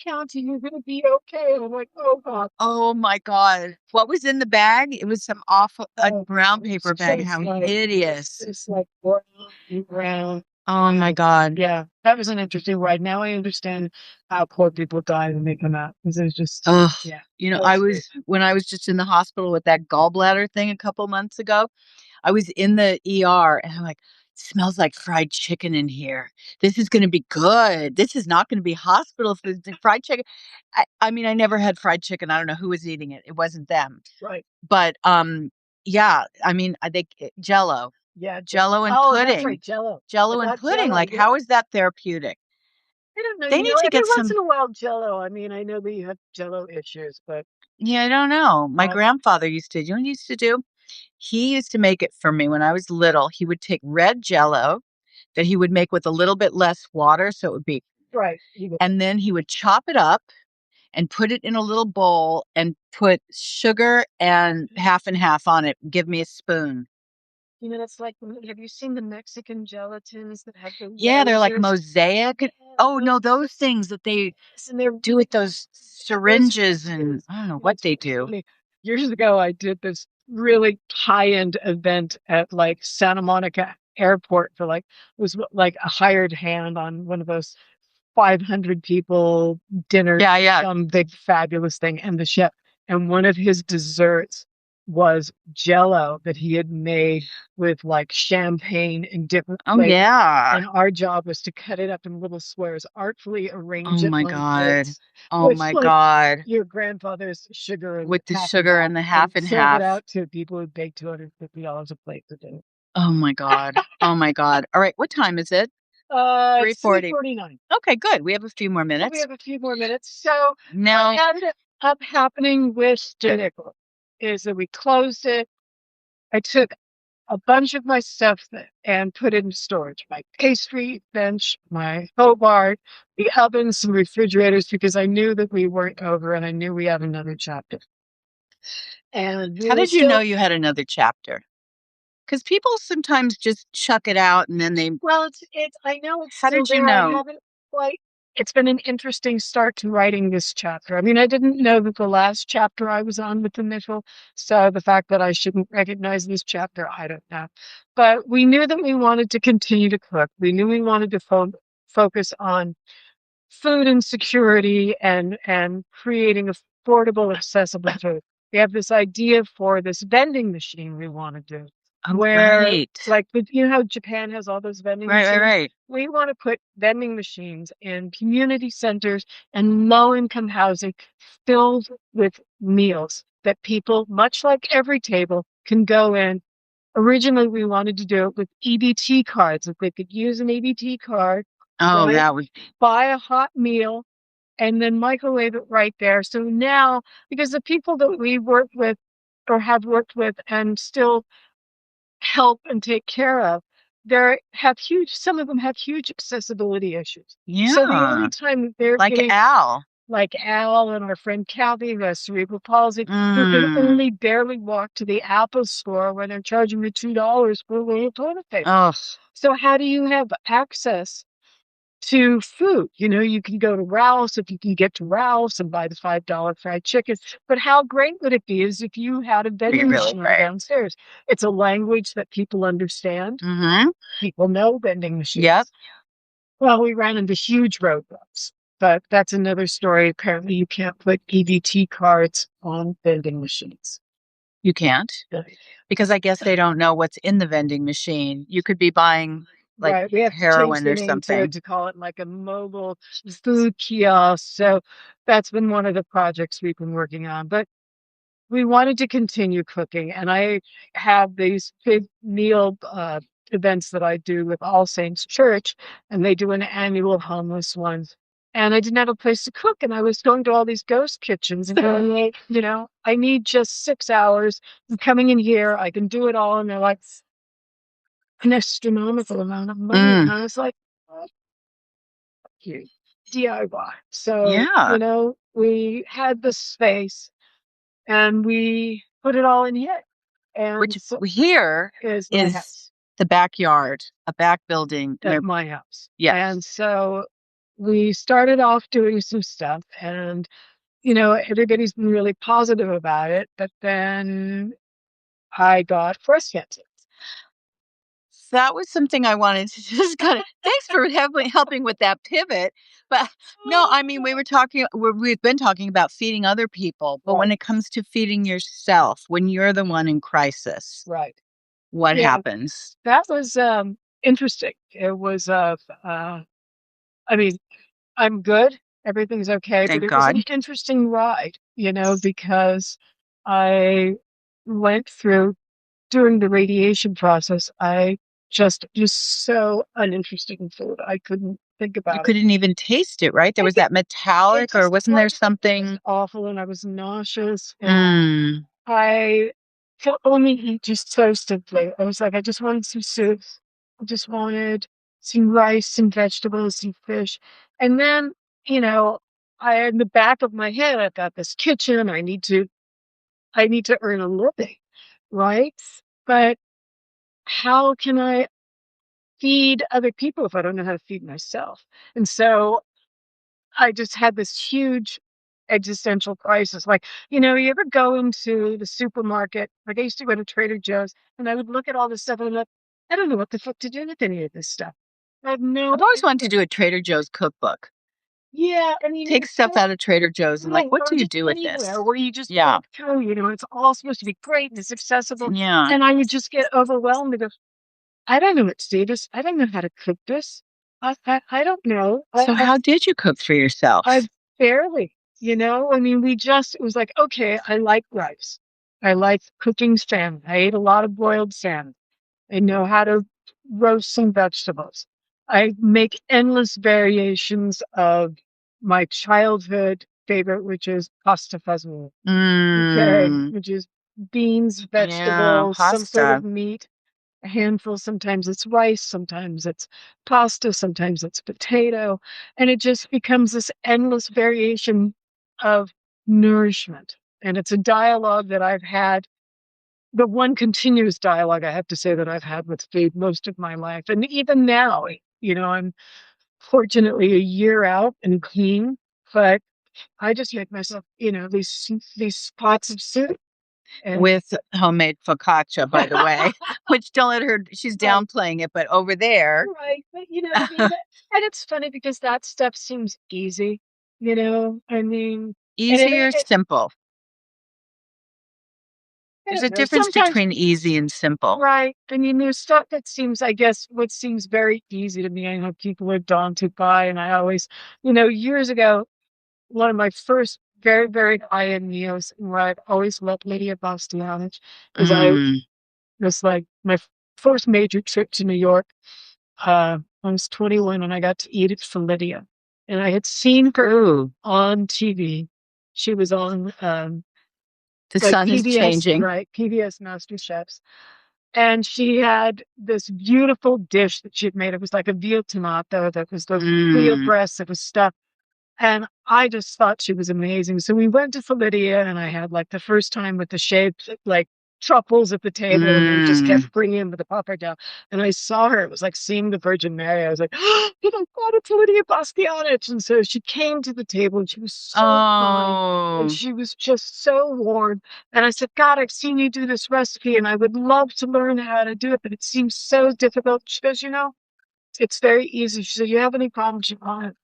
County, you're going to be okay. And I'm like, oh God. Oh my God. What was in the bag? It was some awful brown paper bag. How hideous. It's like brown. Oh my God. Yeah, that was an interesting ride. Now I understand how poor people die when they come out. Because it was just, when I was just in the hospital with that gallbladder thing a couple months ago, I was in the ER and I'm like, it smells like fried chicken in here. This is going to be good. This is not going to be hospital food. Fried chicken. I mean, I never had fried chicken. I don't know who was eating it. It wasn't them. Right. But, yeah, I mean, I think Jell-O. Yeah, Jell-O and pudding. That's right, Jell-O. Jell-O and pudding. Like, how is that therapeutic? I don't know. They need to get once in a while Jell-O. I mean, I know that you have Jell-O issues, but yeah, I don't know. My grandfather used to. You know what he used to do? He used to make it for me when I was little. He would take red Jell-O that he would make with a little bit less water, so it would be right. And then he would chop it up and put it in a little bowl and put sugar and half and half on it. Give me a spoon. It's like, have you seen the Mexican gelatins that have the they're like mosaic. Oh, no, those things that they do with those syringes and I don't know what they do. Years ago, I did this really high-end event at like Santa Monica Airport for it was like a hired hand on one of those 500 people dinner. Some big fabulous thing. And the chef, and one of his desserts was Jell-O that he had made with like champagne and different flavors. And our job was to cut it up in little squares, artfully arrange it. Oh my God. Oh my God. Your grandfather's sugar with the sugar and the half and half. Serve it out to people who bake $250 a plate to do. Oh my God. Oh my God. All right. What time is it? 3:49. Okay, good. We have a few more minutes. So now what ended up happening with Nickel is that we closed it. I took a bunch of my stuff and put it in storage. My pastry bench, my Hobart, the oven, some refrigerators, because I knew that we weren't over and I knew we had another chapter. And we How were did you know still, you had another chapter? Because people sometimes just chuck it out and then they well, I know it's how still did you there. I know? haven't quite, it's been an interesting start to writing this chapter. I mean, I didn't know that the last chapter I was on with the Mitchell. So the fact that I shouldn't recognize this chapter, I don't know. But we knew that we wanted to continue to cook. We knew we wanted to focus on food insecurity and creating affordable, accessible food. We have this idea for this vending machine we want to do, Oh, where right. like you know how Japan has all those vending Right, right, machines? right. We want to put vending machines in community centers and low income housing filled with meals that people, much like every table, can go in. Originally, we wanted to do it with EBT cards. If they could use an EBT card, Oh, right? that would Buy a hot meal and then microwave it right there. So now, because the people that we work with or have worked with and still help and take care of, some of them have huge accessibility issues. So the only yeah. time they're Like getting, Al. like Al and our friend Kathy, who has cerebral palsy, who can Mm. only barely walk to the Apple store when they're charging you $2 for a roll of toilet paper. Oh, So how do you have access to food? You know, you can go to Ralph's if you can get to Ralph's and buy the $5 fried chicken. But how great would it be is if you had a be vending really machine great. downstairs? It's a language that people understand. Mm-hmm. People know vending Yep. machines. Well, we ran into huge roadblocks, but that's another story. Apparently, you can't put EBT cards on vending machines. You can't because I guess they don't know what's in the vending machine. You could be buying like Right. We have to change heroin the or name to it something. to call it like a mobile food kiosk. So that's been one of the projects we've been working on. But we wanted to continue cooking, and I have these big meal events that I do with All Saints Church, and they do an annual homeless one. And I didn't have a place to cook, and I was going to all these ghost kitchens and going, "Hey, you know, I need just 6 hours. I'm coming in here. I can do it all." And they're like, an astronomical amount of money. And Mm. I was like, "Oh, you DIY." So, Yeah. you know, we had the space and we put it all in here. And Which so here is my is house, the backyard, a back building. at my house. Yes. And so we started off doing some stuff and, you know, everybody's been really positive about it. But then I got breast cancer. That was something I wanted to just kind of thanks for helping with that pivot. But no, I mean, we've been talking about feeding other people, but when Right, it comes to feeding yourself, when you're the one in crisis, right. what Yeah, happens? that was interesting. It was I mean, I'm good. Everything's okay, but Thank it was an God. interesting ride, you know, because I went through during the radiation process. I just so uninterested in food. I couldn't think You about it. couldn't even taste it, right? There I was could, that it metallic, or just wasn't there was just something? awful, and I was nauseous, and Mm, I could only eat just so simply. I was like, I just wanted some soup. I just wanted some rice, some vegetables, some fish. And then, you know, in the back of my head, I've got this kitchen. I need to earn a living, right? But how can I feed other people if I don't know how to feed myself? And so I just had this huge existential crisis. Like, you know, you ever go into the supermarket? Like I used to go to Trader Joe's and I would look at all this stuff and I'm like, I don't know what the fuck to do with any of this stuff. I have I've no always wanted to idea. do a Trader Joe's cookbook. Yeah, I mean, Take it's stuff so out of Trader Joe's and like, right, what or do you just do with anywhere this? where you just Yeah. look through, you know, it's all supposed to be great and it's accessible. Yeah. And I would just get overwhelmed and go, I don't know what to do this. I don't know how to cook this. I don't know. So how did you cook for I yourself? barely, you know, I mean, it was like, okay, I like rice. I like cooking salmon. I ate a lot of boiled salmon. I know how to roast some vegetables. I make endless variations of my childhood favorite, which is pasta fazool. Okay, Mm, which is beans, yeah, vegetables, some sort of pasta. meat, a handful. Sometimes it's rice, sometimes it's pasta, sometimes it's potato. And it just becomes this endless variation of nourishment. And it's a dialogue that I've had, the one continuous dialogue I have to say that I've had with food most of my life. And even now, I'm fortunately a year out and clean, but I just make myself, these pots of soup and with homemade focaccia, by the way, which don't let her, she's right, downplaying it, but over there, right. But you know what I mean? And it's funny because that stuff seems easy, I mean, and easy or simple. I There's don't a know. difference Sometimes, between easy and simple. right. I mean, there's stuff that seems, I guess, what seems very easy to me. I know people are daunted by, and I always, years ago, one of my first very, very high-end meals, where I've always loved Lydia Bastianich, is I Mm. was like my first major trip to New York. I was 21 and I got to eat it from Lydia. And I had seen her Ooh, on TV. She was on the like sun is PBS, changing. right? PBS Master Chefs. And she had this beautiful dish that she'd made. It was like a veal tomato that was the veal Mm, breast that was stuffed. And I just thought she was amazing. So we went to Felidia and I had like the first time with the shaved like truffles at the table and they just mm. kept bringing the popper down. And I saw her. It was like seeing the Virgin Mary. I was like, oh my God, it's Lydia Bastianich. And so she came to the table and she was so kind and Oh, she was just so warm. And I said, God, I've seen you do this recipe and I would love to learn how to do it, but it seems so difficult. She goes, it's very easy. She said, you have any problems, you want it.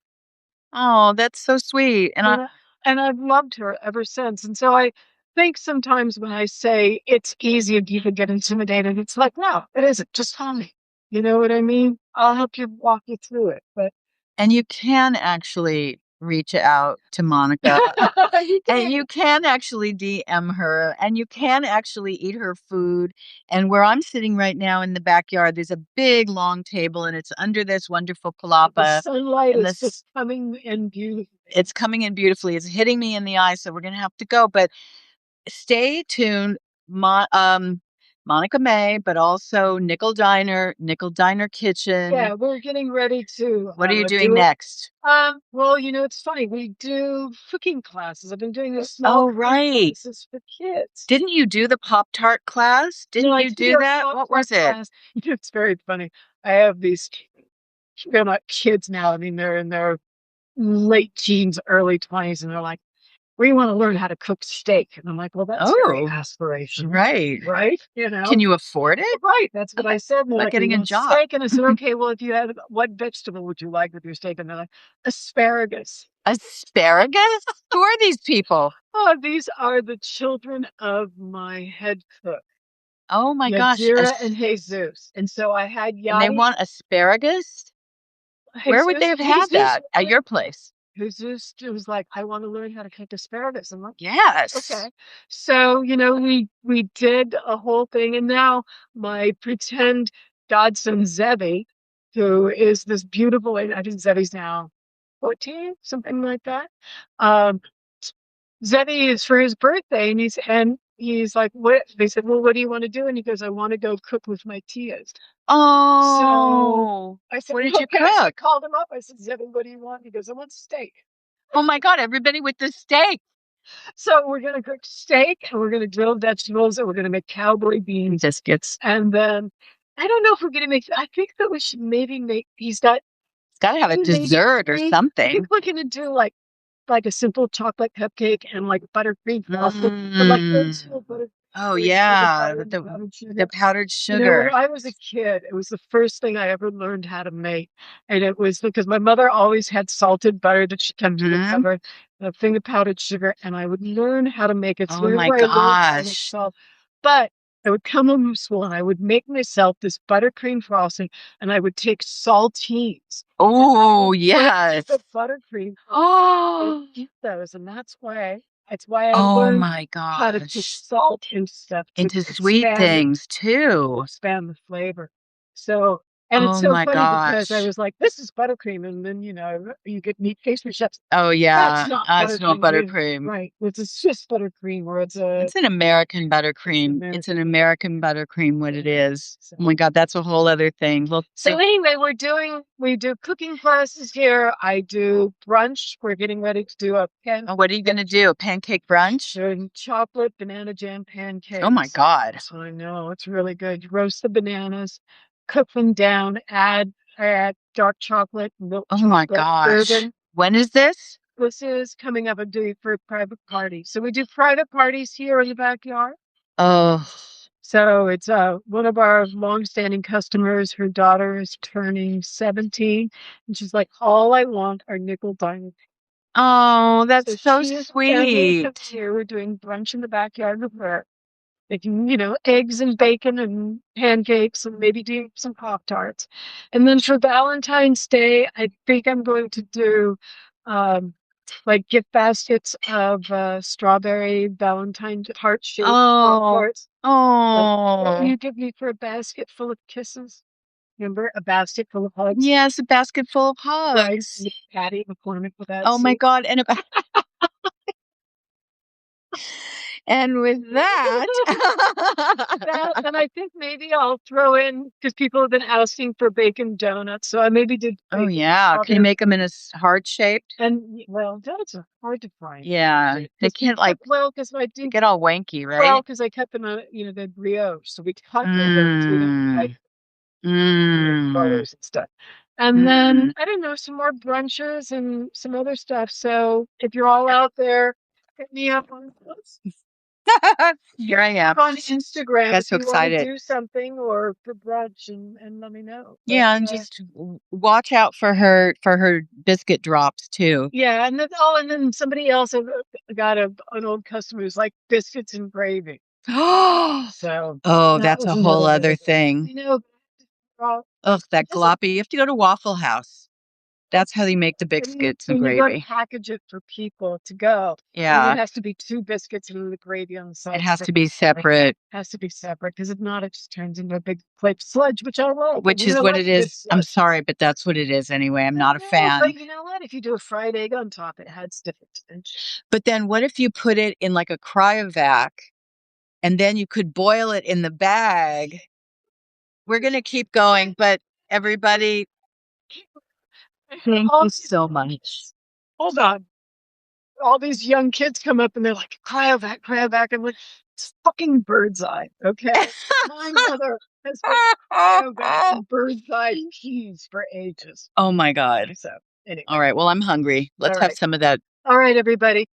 oh, that's so sweet. And And I've loved her ever since. And so I think sometimes when I say it's easy and people get intimidated, it's like, no, it isn't. Just tell me. You know what I mean? I'll help you walk you through it. But you can actually reach out to Monica. you And can. you can actually DM her and you can actually eat her food. And where I'm sitting right now in the backyard, there's a big long table and it's under this wonderful The palapa. sunlight And is this just coming in beautifully. it's coming in beautifully. It's hitting me in the eye, so we're gonna have to go. But stay tuned. Monica May, but also Nickel Diner Kitchen. Yeah, we're getting ready to What are you doing do it. next? Well, it's funny. We do cooking classes. I've been doing these small Oh, cooking right. classes for kids. Didn't you do the Pop-Tart class? No, Didn't I you did do a that? pop What tart was it? class. It's very funny. I have they're not kids now. I mean, they're in their late teens, early 20s, and they're like, we want to learn how to cook steak. And I'm like, well, that's very Oh, aspirational, right. right? Can you afford it? Right. That's what I said. And they're Like like, we getting a want job. steak. And I said, okay, well, if you had, what vegetable would you like with your steak? And they're like, asparagus. Asparagus? Who are these people? Oh, these are the children of my head cook, Oh my gosh. Yadira and Jesus. And so I had And they Yadi. want asparagus? Where would they have had Jesus that? At your place? Jesus was like, I want to learn how to cook asparagus. I'm like, Yes. okay. So, we did a whole thing, and now my pretend godson Zevi, who is this beautiful, I think Zevi's now 14, something like that. Um, Zevi is for his birthday, and he's like, what? They said, well, what do you want to do? And he goes, I want to go cook with my tias. So Oh, I said, what did you okay. So I cook? called him up. I said, Zevi, what do you want? He goes, I want steak. Oh my God, everybody with the steak. So we're going to cook steak and we're going to grill vegetables and we're going to make cowboy bean biscuits. And then I don't know if we're going to make, I think that we should maybe make, It's got to have a maybe dessert or three. I something. think we're going to do like a simple chocolate cupcake and like buttercream frosting, but like old Mm. school buttercream Oh with the yeah, butter and the powdered the sugar. powdered When sugar. I was a kid, it was the first thing I ever learned how to make. And it was because my mother always had salted butter that she kept in the Hmm. cupboard, and a thing of powdered sugar, and I would learn how to make it. So Oh my whenever I learned how to make gosh. salt, but I would come home from school and I would make myself this buttercream frosting, and I would take saltines and I Oh would put yes. the buttercream and Oh. eat those. And that's why I Oh learned my how to put gosh. salt and stuff to Into sweet things to too. expand the flavor. So, And it's Oh so my funny because I gosh. was like, this is buttercream. And then, you get meat pastry chefs. Oh That's yeah. not It's not buttercream. buttercream. Right. It's a Swiss buttercream or it's It's an American buttercream. It's an American buttercream, what it is. So, Oh my God, that's a whole other thing. Well, so anyway, we do cooking classes here. I do brunch. We're getting ready to do a what are you going to do? A pancake brunch? doing chocolate banana jam Oh my pancakes. God. So I know it's really good. You roast the bananas, cook them down, add dark chocolate, milk Oh my chocolate, gosh. bourbon. When is this? This is coming up. I'm doing for private parties. So we do private parties here in the backyard. Oh, So it's one of our longstanding customers. Her daughter is turning 17, and she's like, all I want are nickel diamond. oh, So that's so she has family comes sweet. here. We're doing brunch in the backyard with her. Making, eggs and bacon and pancakes and maybe doing some Pop-Tarts. And then for Valentine's Day, I think I'm going to do um, like gift baskets of strawberry Valentine heart-shaped Oh, Pop-Tarts. Like, what will oh. you give me for a basket full of kisses? Remember, a basket full of hugs? Yes, a basket full of Right. hugs. Patty McCormick with that Oh my soup. God. And with that, That, and I think maybe I'll throw in because people have been asking for bacon donuts, so I maybe did oh bacon yeah. Can you strawberry. make them in a heart shaped? And well, donuts are hard to find. Yeah. They can't like, Well, because I they do get all wanky, well right? because I kept them the brioche, so we cut those. We don't like Mmm. Mmm. colors and stuff. And then Mm. I don't know some more brunches and some other stuff. So if you're all out there, hit me up on Here I am. on Instagram Got if so you want to excited. do something or for brunch and let me know. But, Yeah, and just watch out for her biscuit drops too. yeah, and then somebody else got an old customer who's like biscuits and gravy. So Oh, that that's was a whole another other way. thing. Ugh, that Just like gloppy. You have to go to Waffle House. That's how they make the biscuits and when you go to gravy. package it for people to go, and it Yeah, has to be two biscuits and the gravy on the it side. has to be separate, Has to be separate because if not, it just turns into a big plate sludge, which I like. which I is what like it a good is. I'm sludge. sorry, but that's what it is anyway. I'm I not a know, but fan. you know what? If you do a fried egg on top, it adds different. But then what if you put it in like a cryovac and then you could boil it in the bag? We're going to keep going, but everybody, thank you so much. Hold on. All these young kids come up and they're like, cryovac, cryovac. I'm like, it's fucking bird's eye. Okay. My mother has been cryovacing bird's eye cheese for ages. Oh my God. So anyway. All right. Well, I'm hungry. Let's All have right. some of that. All right, everybody.